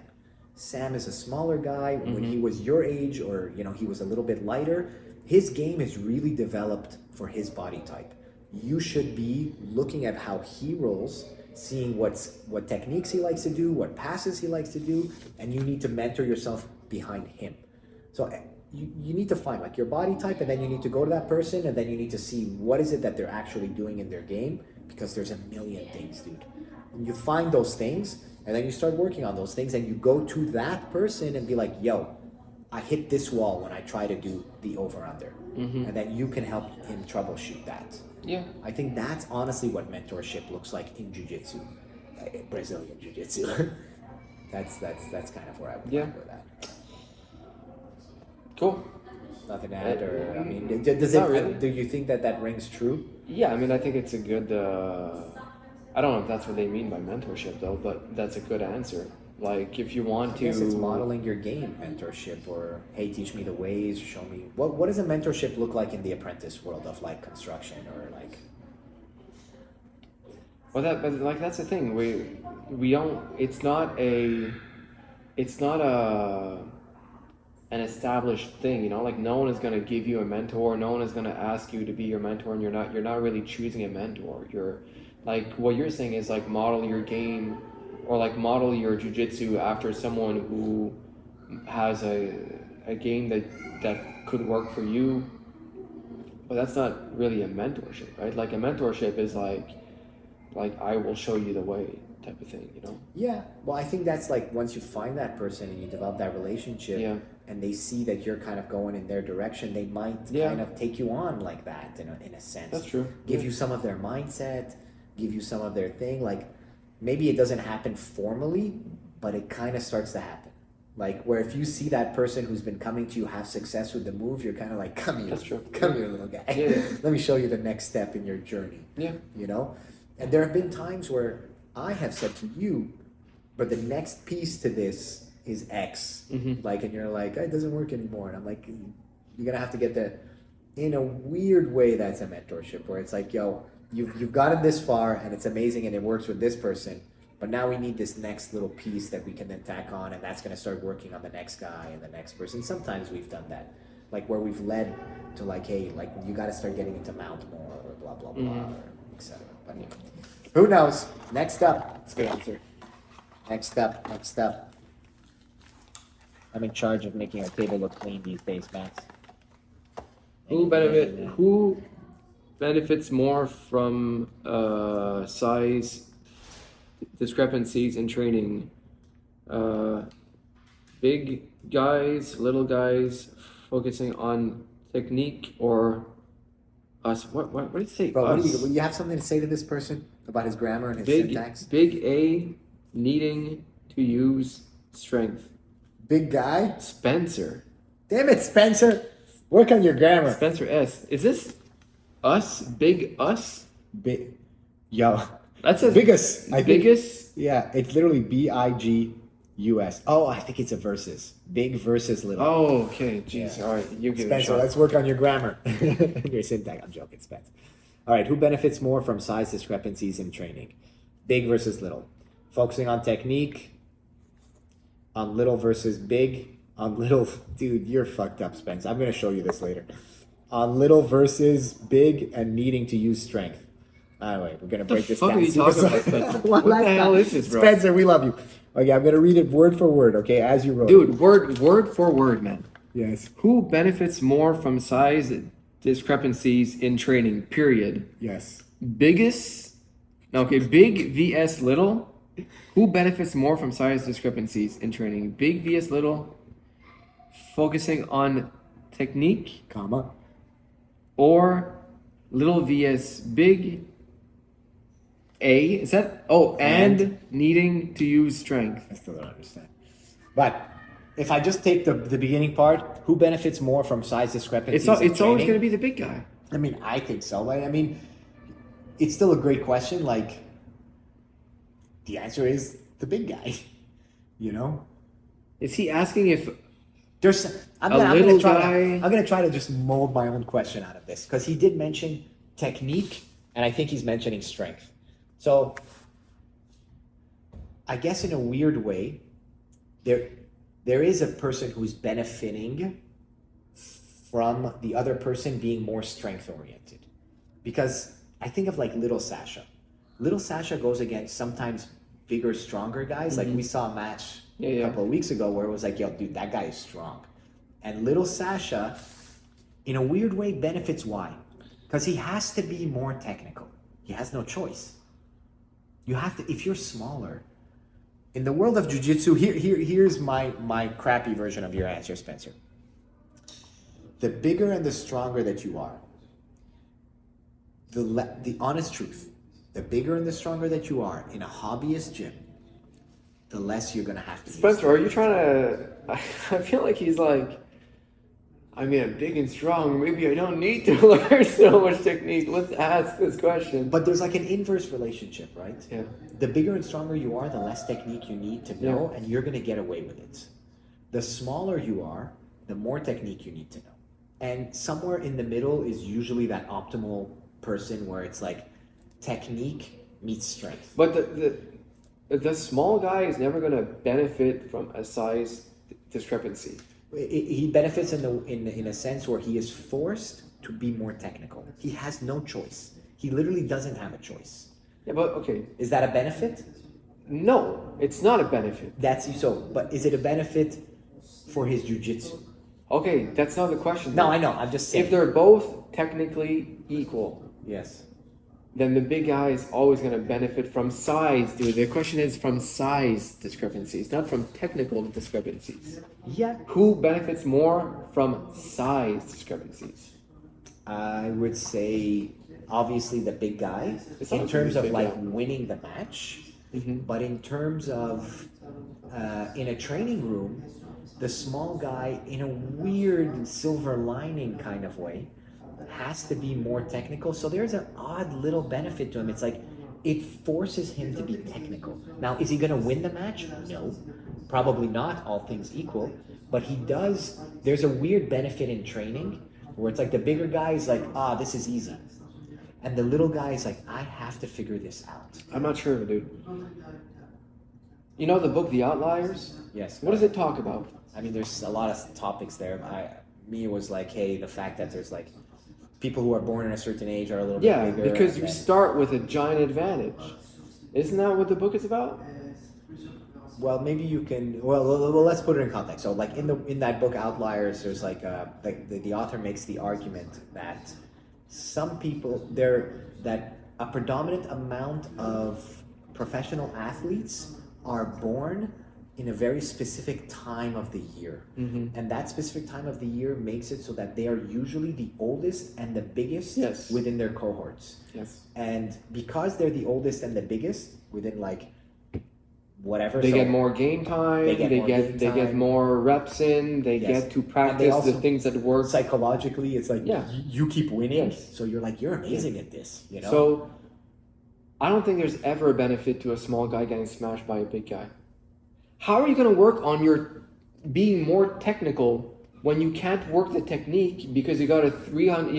Sam is a smaller guy. When he was your age, or he was a little bit lighter, his game is really developed for his body type. You should be looking at how he rolls, seeing what techniques he likes to do, what passes he likes to do, and you need to mentor yourself behind him. So you need to find like your body type, and then you need to go to that person, and then you need to see what is it that they're actually doing in their game, because there's a million things, dude. And you find those things, and then you start working on those things, and you go to that person and be like, yo, I hit this wall when I try to do the over-under. And then you can help him troubleshoot that. Yeah. I think that's honestly what mentorship looks like in jiu-jitsu, Brazilian jiu-jitsu. that's kind of where I would go with that. Cool. Nothing to add, or I mean, does it? Really. Do you think that rings true? Yeah, I mean, I think it's a good. I don't know if that's what they mean by mentorship, though, but that's a good answer. Like, if you want to, I guess it's modeling your game mentorship, or hey, teach me the ways, show me what does a mentorship look like in the apprentice world of like construction, or like. Well, but like that's the thing. We don't. It's not an established thing, like no one is going to give you a mentor, no one is going to ask you to be your mentor, and you're not really choosing a mentor. You're like, what you're saying is like model your game, or like model your jiu-jitsu after someone who has a game that could work for you. But that's not really a mentorship, right? Like a mentorship is like I will show you the way type of thing, Yeah, well, I think that's like once you find that person and you develop that relationship, and they see that you're kind of going in their direction, they might kind of take you on like that in a sense. That's true. Give you some of their mindset, give you some of their thing. Like maybe it doesn't happen formally, but it kind of starts to happen. Like where if you see that person who's been coming to you have success with the move, you're kind of like, come here, That's true. Come here, little guy. Yeah. Let me show you the next step in your journey. Yeah. And there have been times where I have said to you, but the next piece to this is X. Like, and you're like, it doesn't work anymore. And I'm like, you're going to have to get that in a weird way. That's a mentorship where it's like, yo, you've gotten this far and it's amazing and it works with this person. But now we need this next little piece that we can then tack on, and that's going to start working on the next guy and the next person. Sometimes we've done that, like where we've led to like, hey, like you got to start getting into mount more, or blah, blah, blah, or etc. But who knows? Next up. That's a good answer. Next up. I'm in charge of making our table look clean these days, Max. Who benefits more from size discrepancies in training? Big guys, little guys, focusing on technique, or us? What did it say? Bro, Us. you have something to say to this person about his grammar and his Big syntax? big A needing to use strength. Big guy? Spencer. Damn it, Spencer. Work on your grammar. Spencer S. Is this us? Big us? Big. Yo. That says Biggest. I think. biggest. Yeah, it's literally BIGUS. Oh, I think it's a versus. Big versus little. Oh, okay. Jeez. Yeah. All right. You give it a Spencer, shot. let's work on your grammar. Your syntax. I'm joking, Spence. All right, who benefits more from size discrepancies in training? Big versus little. Focusing on technique, on little versus big, on little. Dude, you're fucked up, Spence. I'm going to show you this later. On little versus big and needing to use strength. Anyway, we're going to break this fuck down. are you talking about, Spencer? One What the last hell time. is this, bro? Spencer, we love you. Okay, I'm going to read it word for word, okay, as you wrote it. Dude, word for word, man. Yes, Who benefits more from size discrepancies in training? Period. yes. Biggest. Okay, big vs little. Who benefits more from size discrepancies in training? Big vs little. Focusing on technique, Comma. or little vs big. A is that? Oh, and needing to use strength. I still don't understand. But if I just take the beginning part, who benefits more from size discrepancies? It's always going to be the big guy. I mean, I think so. I mean, it's still a great question. Like, the answer is the big guy. You know, Is he asking if there's. I'm A gonna little try. guy- I'm gonna try to just mold my own question out of this because he did mention technique, and I think he's mentioning strength. So, I guess in a weird way, there is a person who's benefiting from the other person being more strength oriented. Because I think of like little Sasha. Little Sasha goes against sometimes bigger, stronger guys. Like we saw a match a couple of weeks ago where it was like, yo, dude, that guy is strong. And little Sasha, in a weird way, benefits why? Because he has to be more technical. He has no choice. You have to, if you're smaller, in the world of jiu-jitsu, here's my crappy version of your answer, Spencer. The bigger and the stronger that you are, the honest truth, the bigger and the stronger that you are in a hobbyist gym, the less you're gonna have to use Spencer, are you trying to? I feel like he's like, I mean, I'm big and strong. Maybe I don't need to learn so much technique. Let's ask this question. But there's like an inverse relationship, right? Yeah. The bigger and stronger you are, the less technique you need to know, and you're gonna get away with it. The smaller you are, the more technique you need to know. And somewhere in the middle is usually that optimal person where it's like technique meets strength. But the small guy is never gonna benefit from a size discrepancy. He benefits in a sense where he is forced to be more technical. He has no choice. He literally doesn't have a choice. Yeah, but okay. Is that a benefit? No, it's not a benefit. That's so. But is it a benefit for his jujitsu? Okay, that's not the question. No, I know. I'm just saying. If they're both technically equal, Yes. then the big guy is always going to benefit from size, dude. The question is from size discrepancies, not from technical discrepancies. Yeah. Who benefits more from size discrepancies? I would say obviously the big guy It's in not terms the of big like guy. winning the match, Mhm. but in terms of in a training room, the small guy in a weird silver lining kind of way has to be more technical. So there's an odd little benefit to him. It's like it forces him to be technical. Now, is he going to win the match? No, probably not, all things equal. But he does. There's a weird benefit in training where it's like the bigger guy is like, this is easy. And the little guy is like, I have to figure this out. I'm not sure, dude. You know the book The Outliers? Yes. What does it talk about? I mean, there's a lot of topics there. Me, it was like, hey, the fact that there's like people who are born at a certain age are a little Yeah, bit bigger. because and you then- start with a giant advantage. Isn't that what the book is about? Well, maybe you can. Well, let's put it in context. So, like in that book, Outliers, there's like the author makes the argument that some people that a predominant amount of professional athletes are born in a very specific time of the year. And that specific time of the year makes it so that they are usually the oldest and the biggest Yes. within their cohorts. Yes. And because they're the oldest and the biggest within like whatever, They so get more game time. They get more game they get time. more reps in. They Yes. get to practice also- the things that work. psychologically, it's like Yeah. you keep winning, Yes. so you're like, you're amazing at this, you know? So, I don't think there's ever a benefit to a small guy getting smashed by a big guy. How are you going to work on your being more technical when you can't work the technique because you got a 300,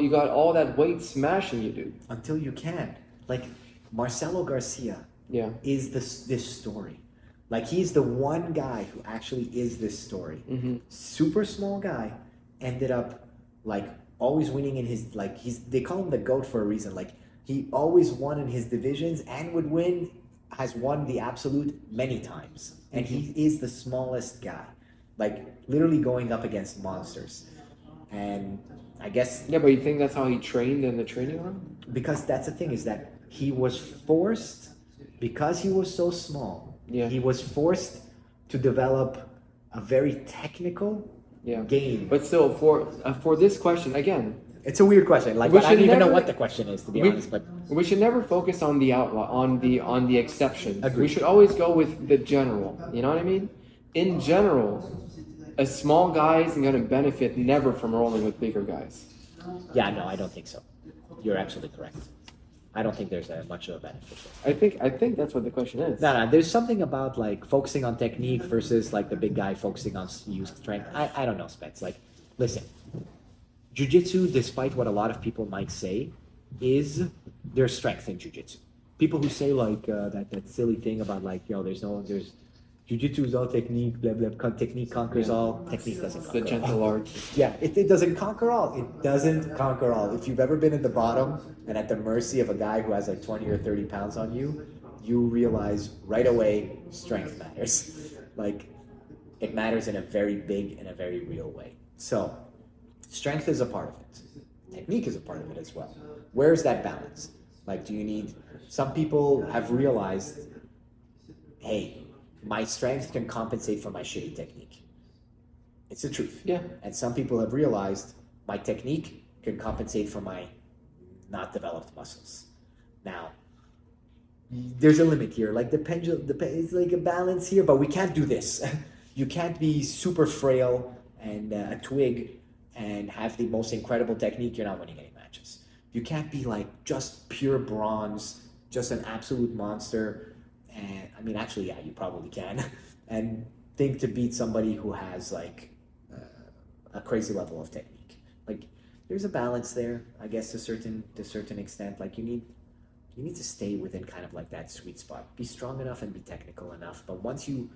you got all that weight smashing you, dude? Until you can. Like Marcelo Garcia Yeah. is this story. Like he's the one guy who actually is this story. Super small guy, ended up like always winning in his like they call him the GOAT for a reason. Like he always won in his divisions and would win, has won the absolute many times. And he is the smallest guy. Like literally going up against monsters. And I guess Yeah, but you think that's how he trained in the training room? because that's the thing is that he was forced, because he was so small, Yeah. he was forced to develop a very technical Yeah. game. But still, for this question again, It's a weird question. Like We I don't should even know never- what the question is, to be honest. But we should never focus on the outlaw, on the exceptions. Agreed. We should always go with the general. You know what I mean? In general, a small guy isn't going to benefit never from rolling with bigger guys. yeah, no, I don't think so. You're absolutely correct. I don't think there's much of a benefit there. I think that's what the question is. No, there's something about like focusing on technique versus like the big guy focusing on use strength. I don't know, Spence. Like, listen, jiu-jitsu, despite what a lot of people might say, is there's strength in jiu-jitsu. People who say like that silly thing about like, there's jiu-jitsu is all technique, blah blah. Technique conquers all. Technique doesn't It's the conquer all. gentle art. Yeah, it doesn't conquer all. It doesn't conquer all. If you've ever been at the bottom and at the mercy of a guy who has like 20 or 30 pounds on you, you realize right away strength matters. Like, it matters in a very big and a very real way. So, strength is a part of it. Technique is a part of it as well. Where's that balance? Like, do you need... Some people have realized, hey, my strength can compensate for my shitty technique. It's the truth. Yeah. And some people have realized my technique can compensate for my not developed muscles. Now, there's a limit here. Like the pendulum, it's like a balance here, but we can't do this. You can't be super frail and a twig and have the most incredible technique. You're not winning any matches. You can't be like just pure bronze, just an absolute monster. And I mean, actually, yeah, you probably can. And think to beat somebody who has like a crazy level of technique. Like there's a balance there, I guess, to certain extent. Like you need to stay within kind of like that sweet spot. Be strong enough and be technical enough. But once you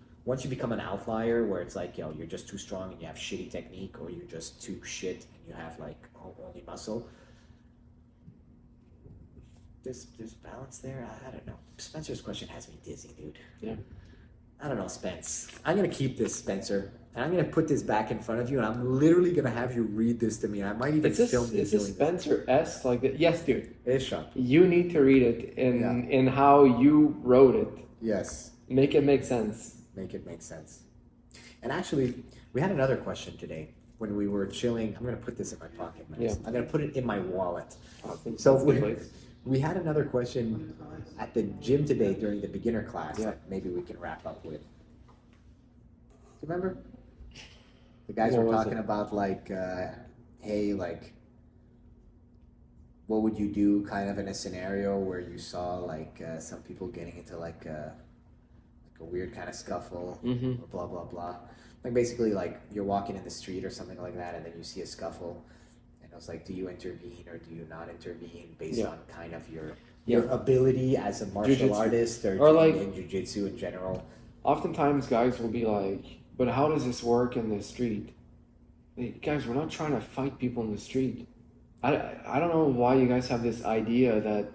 become an outlier where it's like, you're just too strong and you have shitty technique, or you're just too shit and you have like only muscle. There's balance there. I don't know. Spencer's question has me dizzy, dude. Yeah. I don't know, Spence. I'm gonna keep this, Spencer, and I'm gonna put this back in front of you, and I'm literally gonna have you read this to me. I might even film you It's doing a Spencer S like that. Yes, dude. it. It is sharp. You need to read it in how you wrote it. Yes. Make it make sense. Make it make sense. And actually, we had another question today when we were chilling. I'm gonna put this in my pocket, man. Yeah. I'm gonna put it in my wallet. I think So that's the place. we had another question at the gym today during the beginner class Yeah. that maybe we can wrap up with. Do you remember? The guys What were was talking it? about like, hey, like, what would you do kind of in a scenario where you saw like some people getting into like a weird kind of scuffle Mhm. or blah, blah, blah. Like basically like you're walking in the street or something like that and then you see a scuffle. And I was like, do you intervene or do you not intervene based Yeah. on kind of your Yeah. ability as a martial Jiu-jitsu. artist or like- in jiu-jitsu in general? Oftentimes, guys will be like, "But how does this work in the street?" Like, guys, we're not trying to fight people in the street. I don't know why you guys have this idea that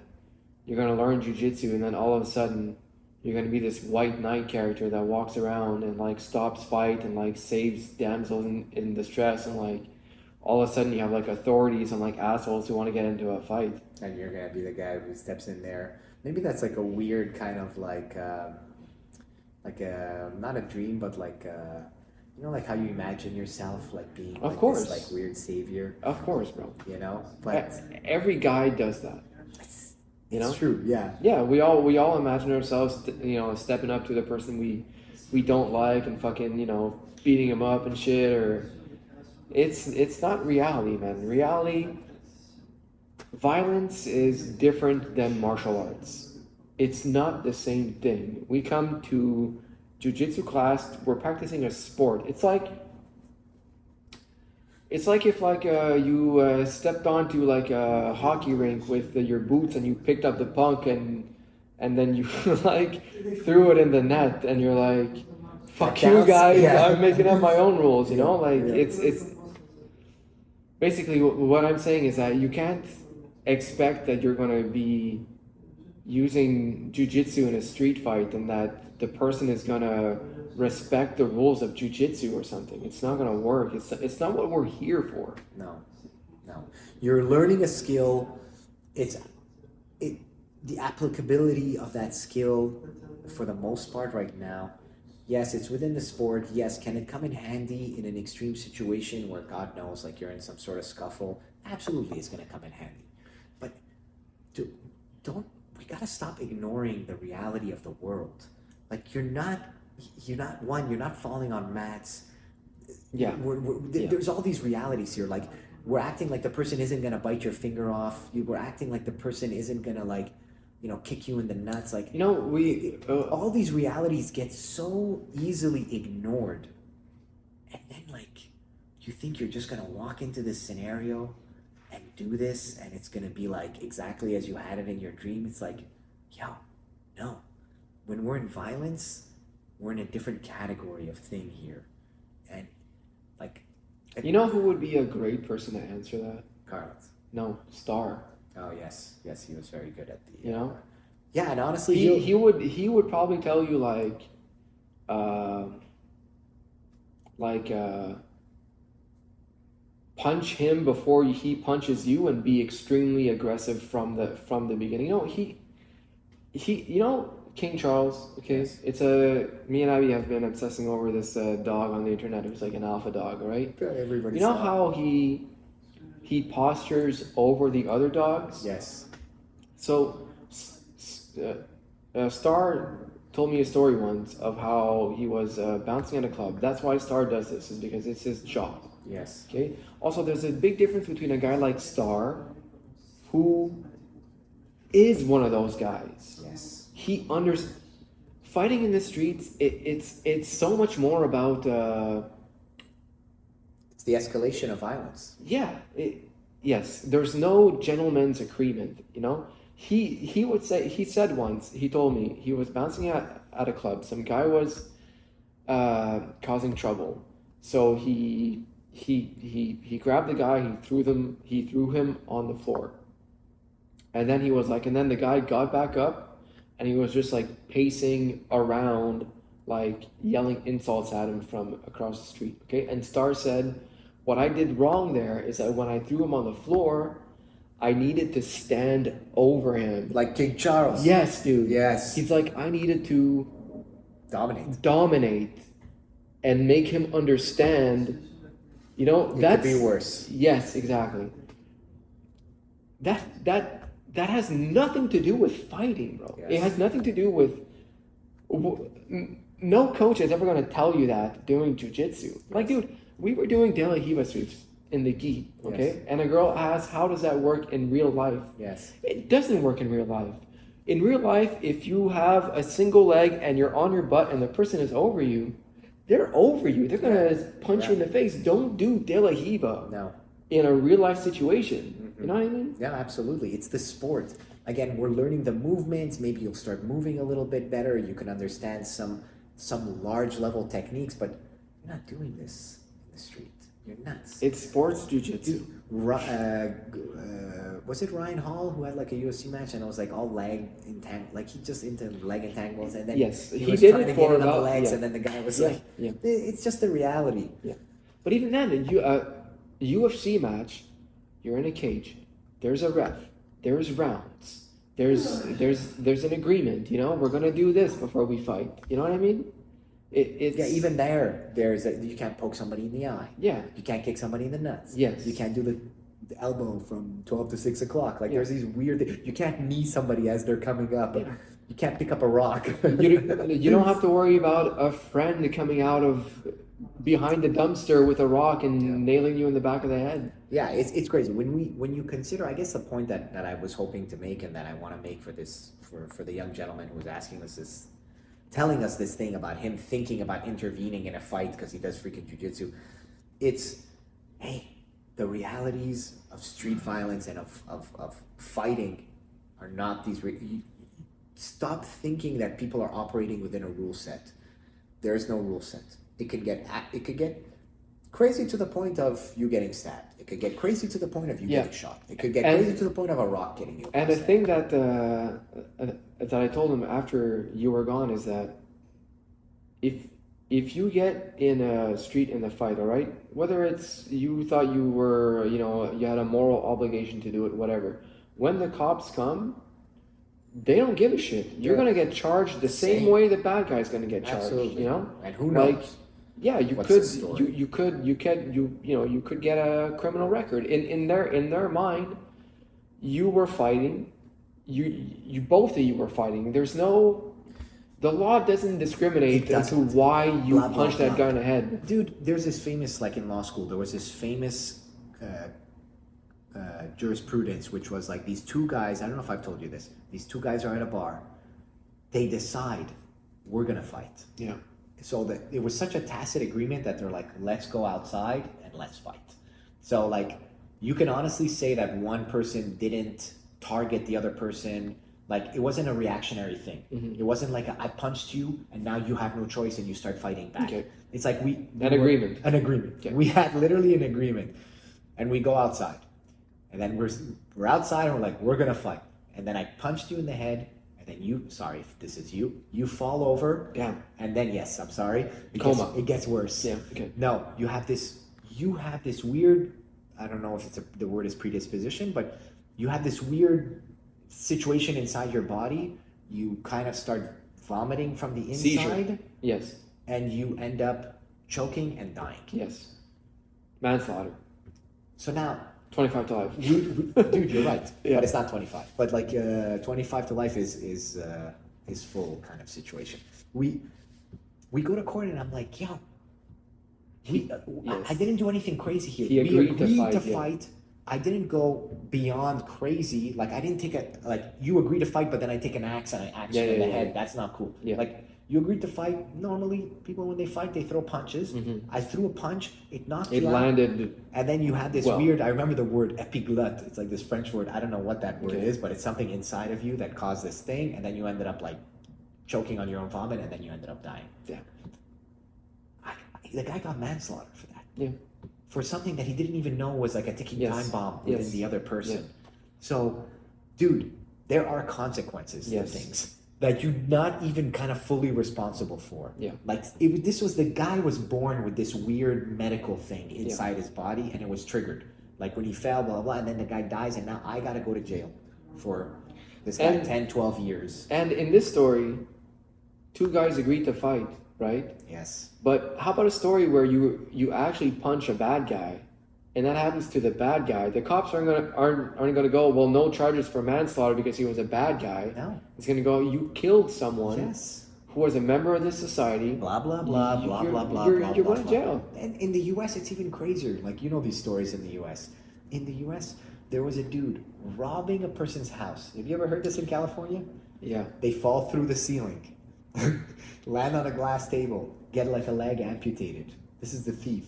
you're gonna learn jujitsu and then all of a sudden you're gonna be this white knight character that walks around and like stops fight and like saves damsels in distress, and like all of a sudden you have like authorities and like assholes who want to get into a fight. And you're gonna be the guy who steps in there. Maybe that's like a weird kind of like a not a dream, but like you know, like how you imagine yourself like being Of like course. this like weird savior, Of course, bro. you know. But Every guy does that. it's, You know? it's true, yeah. Yeah, we all imagine ourselves, stepping up to the person we don't like and fucking, beating him up and shit. Or it's not reality, man. Reality, violence is different than martial arts. It's not the same thing. We come to jiu-jitsu class, we're practicing a sport. It's like if you stepped onto like a hockey rink with your boots and you picked up the puck and then you like threw it in the net and you're like, fuck That you counts? guys, Yeah. I'm making up my own rules, like Yeah. it's basically what I'm saying is that you can't expect that you're going to be using jiu-jitsu in a street fight and that the person is going to respect the rules of jiu-jitsu or something. It's not going to work. It's not what we're here for. No. You're learning a skill. The applicability of that skill, for the most part, right now. Yes, it's within the sport. Yes, can it come in handy in an extreme situation where God knows, like you're in some sort of scuffle? Absolutely, it's going to come in handy. But we got to stop ignoring the reality of the world. Like you're not falling on mats. Yeah. There's all these realities here. Like we're acting like the person isn't going to bite your finger off. We're acting like the person isn't going to kick you in the nuts. Like, all these realities get so easily ignored. And then you think you're just going to walk into this scenario and do this and it's going to be like exactly as you had it in your dream. It's like, no. When we're in violence, we're in a different category of thing here. And you know who would be a great person to answer that? Carlos. No, Star. Oh yes, he was very good at the. Yeah, and honestly, he would probably tell you punch him before he punches you and be extremely aggressive from the beginning. King Charles. Okay, Yes. me and Abby have been obsessing over this dog on the internet. It was like an alpha dog, right? Everybody. You know how he postures over the other dogs? Yes. So, Star told me a story once of how he was bouncing at a club. That's why Star does this, is because it's his job. Yes. Okay. Also, there's a big difference between a guy like Star, who is one of those guys. Yes. He fighting in the streets. It's so much more about. It's the escalation of violence. Yeah. Yes. There's no gentleman's agreement. He would say, he said once, he told me he was bouncing at a club. Some guy was causing trouble. So he grabbed the guy, he threw him on the floor. And then and then the guy got back up and he was just pacing around, yelling insults at him from across the street. Okay. And Star said, what I did wrong there is that when I threw him on the floor, I needed to stand over him. Like King Charles. Yes, dude. Yes. He's like, I needed to dominate and make him understand, That could be worse. Yes, exactly. That has nothing to do with fighting, bro. Yes. It has nothing to do with... No coach is ever going to tell you that doing jiu-jitsu. Like, dude, we were doing De La Riva sweeps in the gi, okay? Yes. And a girl asked, how does that work in real life? Yes. It doesn't work in real life. In real life, if you have a single leg and you're on your butt and the person is over you, they're over you. They're going to punch you in the face. Don't do De La Riva. No. In a real life situation. You know what I mean? Yeah, absolutely. It's the sport. Again, we're learning the movements. Maybe you'll start moving a little bit better. You can understand some large level techniques, but you're not doing this in the street. You're nuts. It's sports jiu-jitsu. Was it Ryan Hall who had a UFC match and it was all leg he just into leg entangles and then yes, he was was did trying it to for get it on the about, legs and then the guy was it's just the reality. Yeah, but even then, UFC match, you're in a cage. There's a ref. There's rounds. There's an agreement. We're gonna do this before we fight. You know what I mean? It's Yeah, even you can't poke somebody in the eye. yeah. You can't kick somebody in the nuts. Yes. You can't do the elbow from 12 to 6 o'clock. Like Yeah. there's these weird you can't knee somebody as they're coming up. Yeah. You can't pick up a rock. You don't have to worry about a friend coming out of behind the dumpster with a rock and nailing you in the back of the head. Yeah, it's crazy. When you consider, I guess the point that I was hoping to make and that I want to make for the young gentleman who was asking us this, telling us this thing about him thinking about intervening in a fight because he does freaking jujitsu. It's, hey, the realities of street violence and of fighting are not these. Stop thinking that people are operating within a rule set. There is no rule set. It could get crazy to the point of you getting stabbed. It could get crazy to the point of you getting shot. It could get crazy to the point of a rock getting you. And the thing that I told him after you were gone is that if you get in a street in a fight, all right, whether it's you thought you were, you had a moral obligation to do it, whatever, when the cops come, they don't give a shit. You're gonna get charged the same way the bad guy's gonna get charged. Absolutely. And who knows? Like, yeah, you could get a criminal record. In their mind, you were fighting. You both of you were fighting. The law doesn't discriminate as to why you punched that guy in the head. Dude, there's this famous, like in law school, there was this famous jurisprudence, which was like these two guys, I don't know if I've told you this, these two guys are at a bar, they decide, we're gonna fight. Yeah. So that it was such a tacit agreement that they're like, let's go outside and let's fight. So like, you can honestly say that one person didn't target the other person. Like, it wasn't a reactionary thing. Mm-hmm. It wasn't like I punched you and now you have no choice and you start fighting back. Okay. It's like An agreement. An agreement. Yeah. We had literally an agreement, and we go outside, and then we're outside and we're like, we're gonna fight. And then I punched you in the head, and then if this is you fall over. Yeah. And then yes, I'm sorry. Coma. It gets worse. Yeah. Okay. No, you have this weird. I don't know if the word is predisposition, but you have this weird situation inside your body. You kind of start vomiting from the inside. Seizure. Yes. And you end up choking and dying. Yes. Manslaughter. So now, 25 to life. dude, you're right. Yeah. But it's not 25. But like 25 to life is full kind of situation. We go to court and I'm like, yo, I didn't do anything crazy here. He agreed to fight. fight. I didn't go beyond crazy. Like I didn't take you agreed to fight, but then I take an axe and I axe you in the head. That's not cool. Yeah. Like you agreed to fight. Normally, people when they fight, they throw punches. Mm-hmm. I threw a punch. It knocked It you out. landed. And then you had this weird, I remember the word epiglut. It's like this French word. I don't know what that word is, but it's something inside of you that caused this thing. And then you ended up like choking on your own vomit, and then you ended up dying. Yeah. The guy got manslaughter for that. Yeah. For something that he didn't even know was like a ticking time bomb within the other person. Yeah. So, dude, there are consequences to things that you're not even kind of fully responsible for. Yeah. Like the guy was born with this weird medical thing inside his body, and it was triggered. Like when he fell, blah, blah, blah, and then the guy dies, and now I got to go to jail for this guy 10, 12 years. And in this story, two guys agreed to fight, right? Yes. But how about a story where you actually punch a bad guy, and that happens to the bad guy? The cops aren't gonna go, well, no charges for manslaughter because he was a bad guy. No. It's gonna go, you killed someone Yes. who was a member of this society. Blah, blah, blah, blah, blah, blah, You're blah, going to blah. jail. And in the U.S., it's even crazier. Like, you know these stories in the U.S. In the U.S., there was a dude robbing a person's house. Have you ever heard this in California? Yeah. They fall through the ceiling, land on a glass table, get like a leg amputated. This is the thief.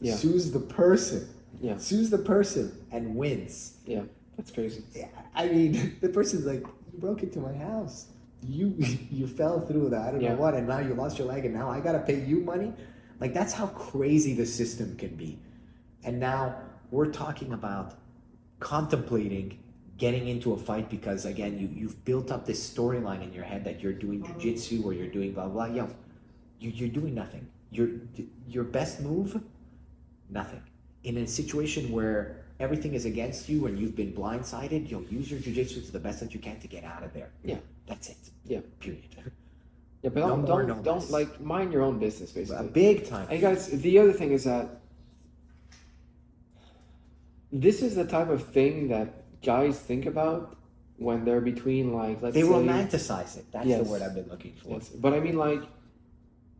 Yeah. Sues the person. Yeah. Sues the person and wins. Yeah. That's crazy. Yeah, I mean, the person's like, you broke into my house. You fell through that, I don't know what, and now you lost your leg, and now I gotta pay you money? Like, that's how crazy the system can be. And now we're talking about contemplating getting into a fight because, again, you've built up this storyline in your head that you're doing jujitsu or you're doing blah, blah. Yo, you're doing nothing. Your best move, nothing. In a situation where everything is against you and you've been blindsided, you'll use your jujitsu to the best that you can to get out of there. Yeah. That's it. Yeah. Period. Yeah, but No more, no don't less. like mind your own business, basically. Big time. Hey guys, the other thing is that this is the type of thing that guys think about when they're between like let's They say romanticize it. That's the Yes. word I've been looking for. yes, but I mean like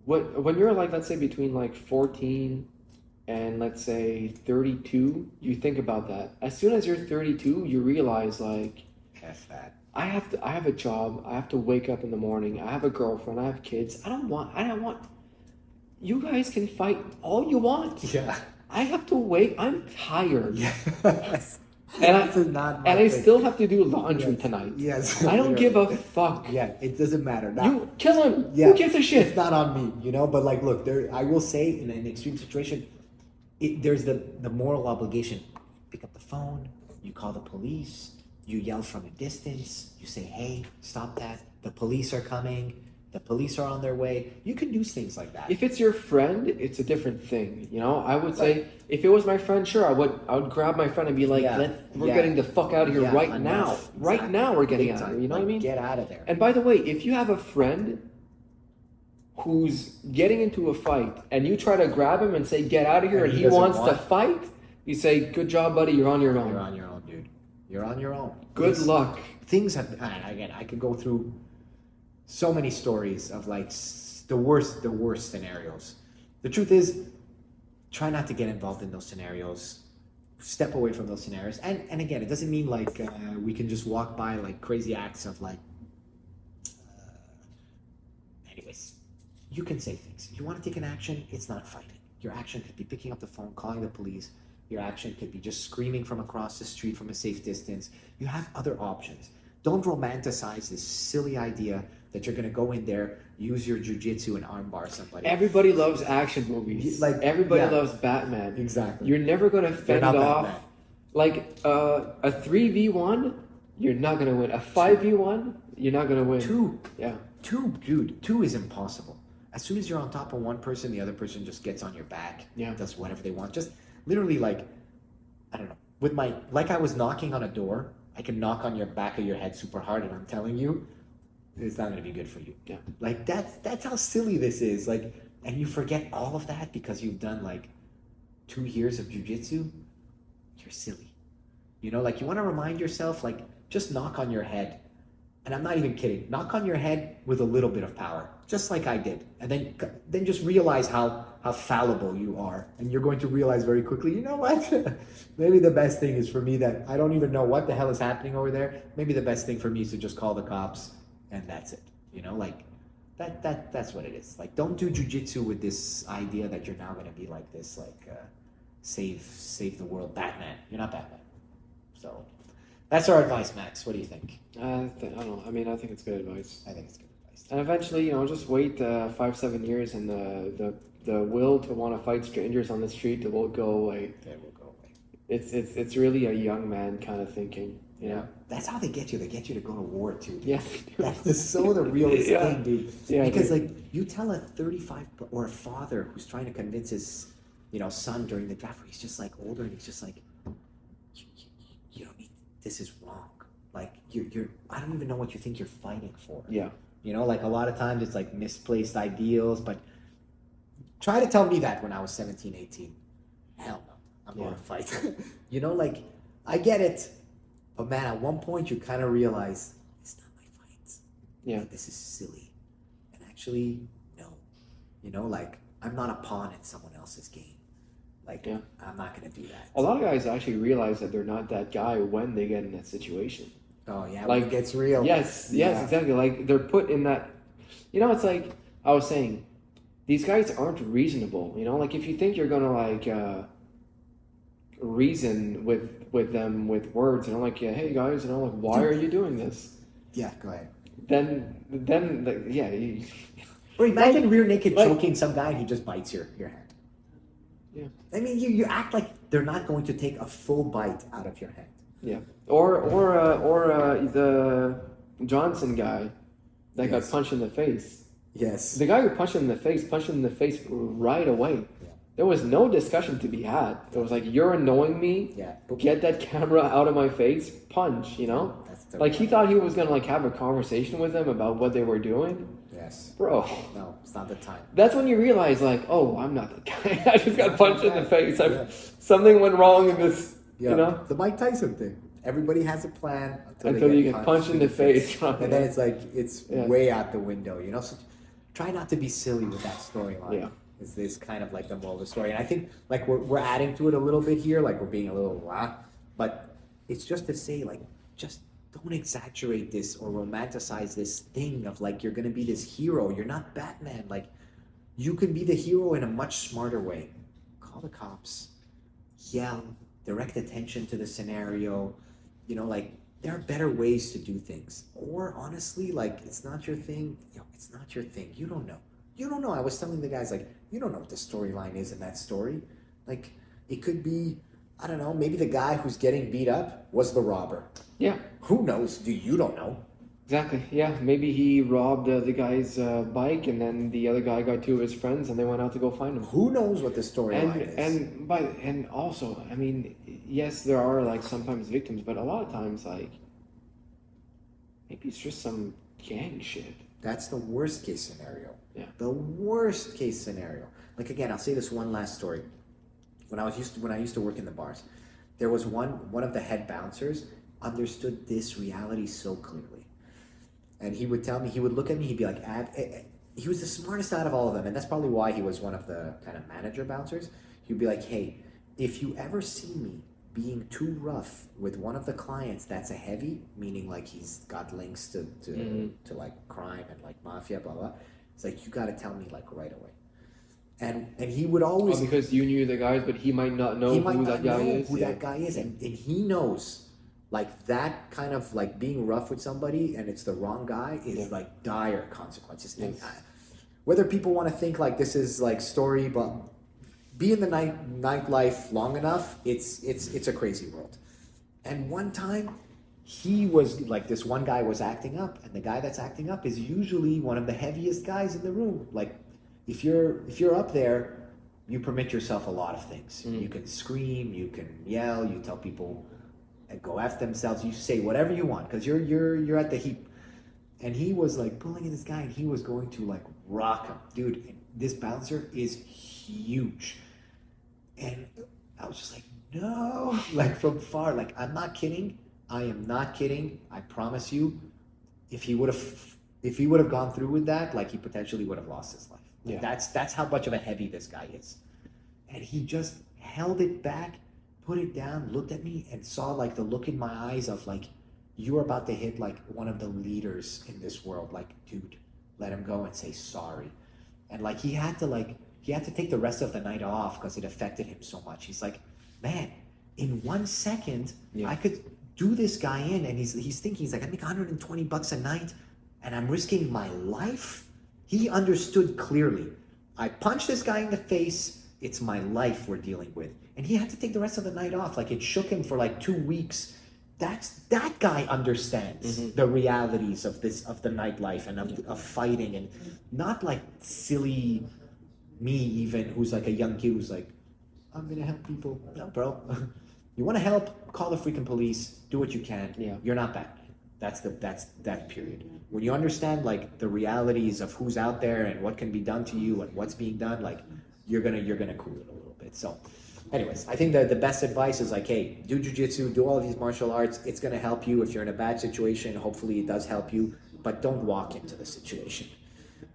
when you're like let's say between like 14 and let's say 32, you think about that. As soon as you're 32, you realize like F that. I have a job, I have to wake up in the morning, I have a girlfriend, I have kids. I don't want you guys can fight all you want. Yeah. I have to wait. I'm tired. Yes. And I This is not my and I thing. still have to do laundry Yes. tonight. Yes. I don't give a fuck. Yeah, it doesn't matter. Now, You kill him. yeah, Who gives a It's shit? not on me, you know. But like, look, there. I will say, in an extreme situation, there's the moral obligation. Pick up the phone. You call the police. You yell from a distance. You say, "Hey, stop that! The police are coming. The police are on their way." You can do things like that. If it's your friend, it's a different thing. You know, I would say if it was my friend, sure, I would grab my friend and be like, Yeah, we're yeah. getting the fuck out of here Yeah, right enough. now. Exactly. Right now we're getting Big out of time. here. You know Like, what I mean? Get out of there. And by the way, if you have a friend who's getting into a fight and you try to grab him and say, get out of here, And and he he doesn't wants to want- fight, you say, good job, buddy, you're on your own. You're on your own, dude. You're on your own. Good It's- luck. Things have. And again, I could go through so many stories of like the worst scenarios. The truth is, try not to get involved in those scenarios. Step away from those scenarios. And again, it doesn't mean like we can just walk by like crazy acts of like. Anyways, you can say things. You want to take an action. It's not fighting. Your action could be picking up the phone, calling the police. Your action could be just screaming from across the street from a safe distance. You have other options. Don't romanticize this silly idea that you're going to go in there, use your jujitsu and armbar somebody. Everybody loves action movies. Like, Everybody yeah. loves Batman. Exactly. You're never gonna fend not off Batman. like a 3v1. You're not gonna win. A 5v1, you're not gonna win. Two, Yeah. dude, two is impossible. As soon as you're on top of one person, the other person just gets on your back. Yeah. Does whatever they want. Just literally like, I don't know. With my, like I was knocking on a door, I can knock on your back of your head super hard, and I'm telling you, it's not going to be good for you. Yeah. Like that's how silly this is. Like, and you forget all of that because you've done like 2 years of jujitsu. You're silly. You know, like you want to remind yourself, like just knock on your head. And I'm not even kidding. Knock on your head with a little bit of power, just like I did, and then just realize how fallible you are, and you're going to realize very quickly. You know what? Maybe the best thing is for me that I don't even know what the hell is happening over there. Maybe the best thing for me is to just call the cops, and that's it. You know, like that's what it is. Like, don't do jujitsu with this idea that you're now going to be like this, like save the world, Batman. You're not Batman. So. That's our advice, Max. What do you think? I don't know. I mean, I think it's good advice. I think it's good advice. And eventually, you know, just wait 5-7 years, and the will to want to fight strangers on the street will go away. It will go away. It's really a young man kind of thinking. You know? That's how they get you. They get you to go to war too. Dude. Yeah. That's the realest Yeah. thing, dude. Yeah, Because dude. like you tell a 35 or a father who's trying to convince his, son during the draft, where he's just like older, and he's just like, you don't need. This is wrong. Like you're. I don't even know what you think you're fighting for. Yeah. You know, like a lot of times it's like misplaced ideals, but try to tell me that when I was 17, 18. Hell no. I'm going to fight. You know, like I get it. But man, at one point you kind of realize it's not my fight. Yeah. Like, this is silly. And actually, no. You know, like I'm not a pawn in someone else's game. Like Yeah. I'm not going to do that. A lot of guys actually realize that they're not that guy when they get in that situation. Oh yeah, like, when it gets real. Yes, Yeah. exactly. Like they're put in that. You know, it's like I was saying, these guys aren't reasonable. You know, like if you think you're gonna like reason with them with words, like, yeah, hey guys, like, why are you doing this? Yeah, go ahead. Then like, yeah. Or imagine rear naked like- choking some guy and he just bites your hand. Yeah. I mean, you act like they're not going to take a full bite out of your hand. Yeah. Or the Johnson guy that got Yes. punched in the face. Yes. The guy who punched him in the face right away. Yeah. There was no discussion to be had. It was like, you're annoying me. Yeah. Get that camera out of my face. Punch. That's the Like he thought he was gonna like have a conversation with them about what they were doing. Yeah. Yes. Bro. No, it's not the time. That's when you realize, like, oh, I'm not the guy. I just got punched in the face. Yeah. Something went wrong in this, Yeah. you know? The Mike Tyson thing. Everybody has a plan Until you get punched in the face. And then it's like, it's way out the window, you know? So try not to be silly with that storyline. Yeah. Is kind of like the moral of the story. And I think like we're adding to it a little bit here, like we're being a little but it's just to say like, just don't exaggerate this or romanticize this thing of like, you're going to be this hero. You're not Batman. Like you can be the hero in a much smarter way. Call the cops, yell, direct attention to the scenario, you know, like there are better ways to do things. Or honestly, like it's not your thing. It's not your thing. You don't know. You don't know. I was telling the guys like, you don't know what the storyline is in that story. Like it could be, I don't know, maybe the guy who's getting beat up was the robber. Yeah. Who knows? You don't know. Exactly. Yeah. Maybe he robbed the guy's bike, and then the other guy got two of his friends, and they went out to go find him. Who knows what the storyline is? And also, I mean, yes, there are like sometimes victims, but a lot of times, like maybe it's just some gang shit. That's the worst case scenario. Yeah. The worst case scenario. Like again, I'll say this one last story. When I used to work in the bars, there was one of the head bouncers understood this reality so clearly. And he would tell me, he would look at me, he'd be like, he was the smartest out of all of them. And that's probably why he was one of the kind of manager bouncers. He'd be like, hey, if you ever see me being too rough with one of the clients that's a heavy, meaning like he's got links to like crime and like mafia, blah, blah. It's like, you got to tell me like right away. And he would always... because you knew the guys, but he might not know who that guy is. That guy is. And he knows like that kind of like being rough with somebody and it's the wrong guy is like dire consequences. Yes. And whether people want to think like this is like story, but be in the nightlife long enough, it's a crazy world. And one time he was like, this one guy was acting up, and the guy that's acting up is usually one of the heaviest guys in the room. Like if you're up there, you permit yourself a lot of things. You can scream, you can yell, you tell people go F themselves, you say whatever you want because you're at the heap. And he was like pulling in this guy, and he was going to like rock him. Dude, this bouncer is huge. And I was just like, no, like from far, like I'm not kidding. I am not kidding. I promise you, if he would have gone through with that, like he potentially would have lost his life. Yeah. That's how much of a heavy this guy is. And he just held it back, put it down, looked at me, and saw like the look in my eyes of like, you're about to hit like one of the leaders in this world. Like, dude, let him go and say sorry. And like he had to take the rest of the night off because it affected him so much. He's like, man, in 1 second, I could do this guy in, and he's thinking, he's like, I make $120 a night and I'm risking my life. He understood clearly. I punched this guy in the face. It's my life we're dealing with. And he had to take the rest of the night off. Like it shook him for like 2 weeks. That guy understands the realities of the nightlife and of fighting, and not like silly me even, who's like a young kid who's like, I'm gonna help people. No, bro. You want to help? Call the freaking police. Do what you can. Yeah. You're not Batman. That's that period. When you understand like the realities of who's out there and what can be done to you and what's being done, like you're gonna cool it a little bit. So, anyways, I think the best advice is like, hey, do jujitsu, do all of these martial arts. It's gonna help you if you're in a bad situation. Hopefully, it does help you, but don't walk into the situation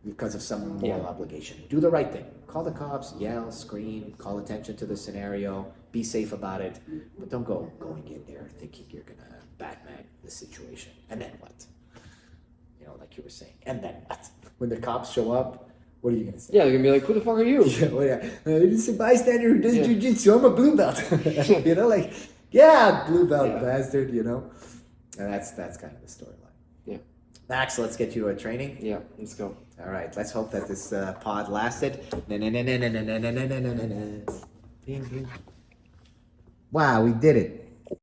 because of some moral obligation. Do the right thing. Call the cops, yell, scream, call attention to the scenario, be safe about it, but don't go going in there thinking you're gonna Batman the situation. And then what? You know, like you were saying. And then what? When the cops show up, what are you gonna say? Yeah, they're gonna be like, who the fuck are you? This is a bystander who does jujitsu. I'm a blue belt. You know, like, blue belt bastard, you know? And that's kind of the storyline. Yeah. Max, let's get you a training. Yeah, let's go. All right, let's hope that this pod lasted. Wow, we did it.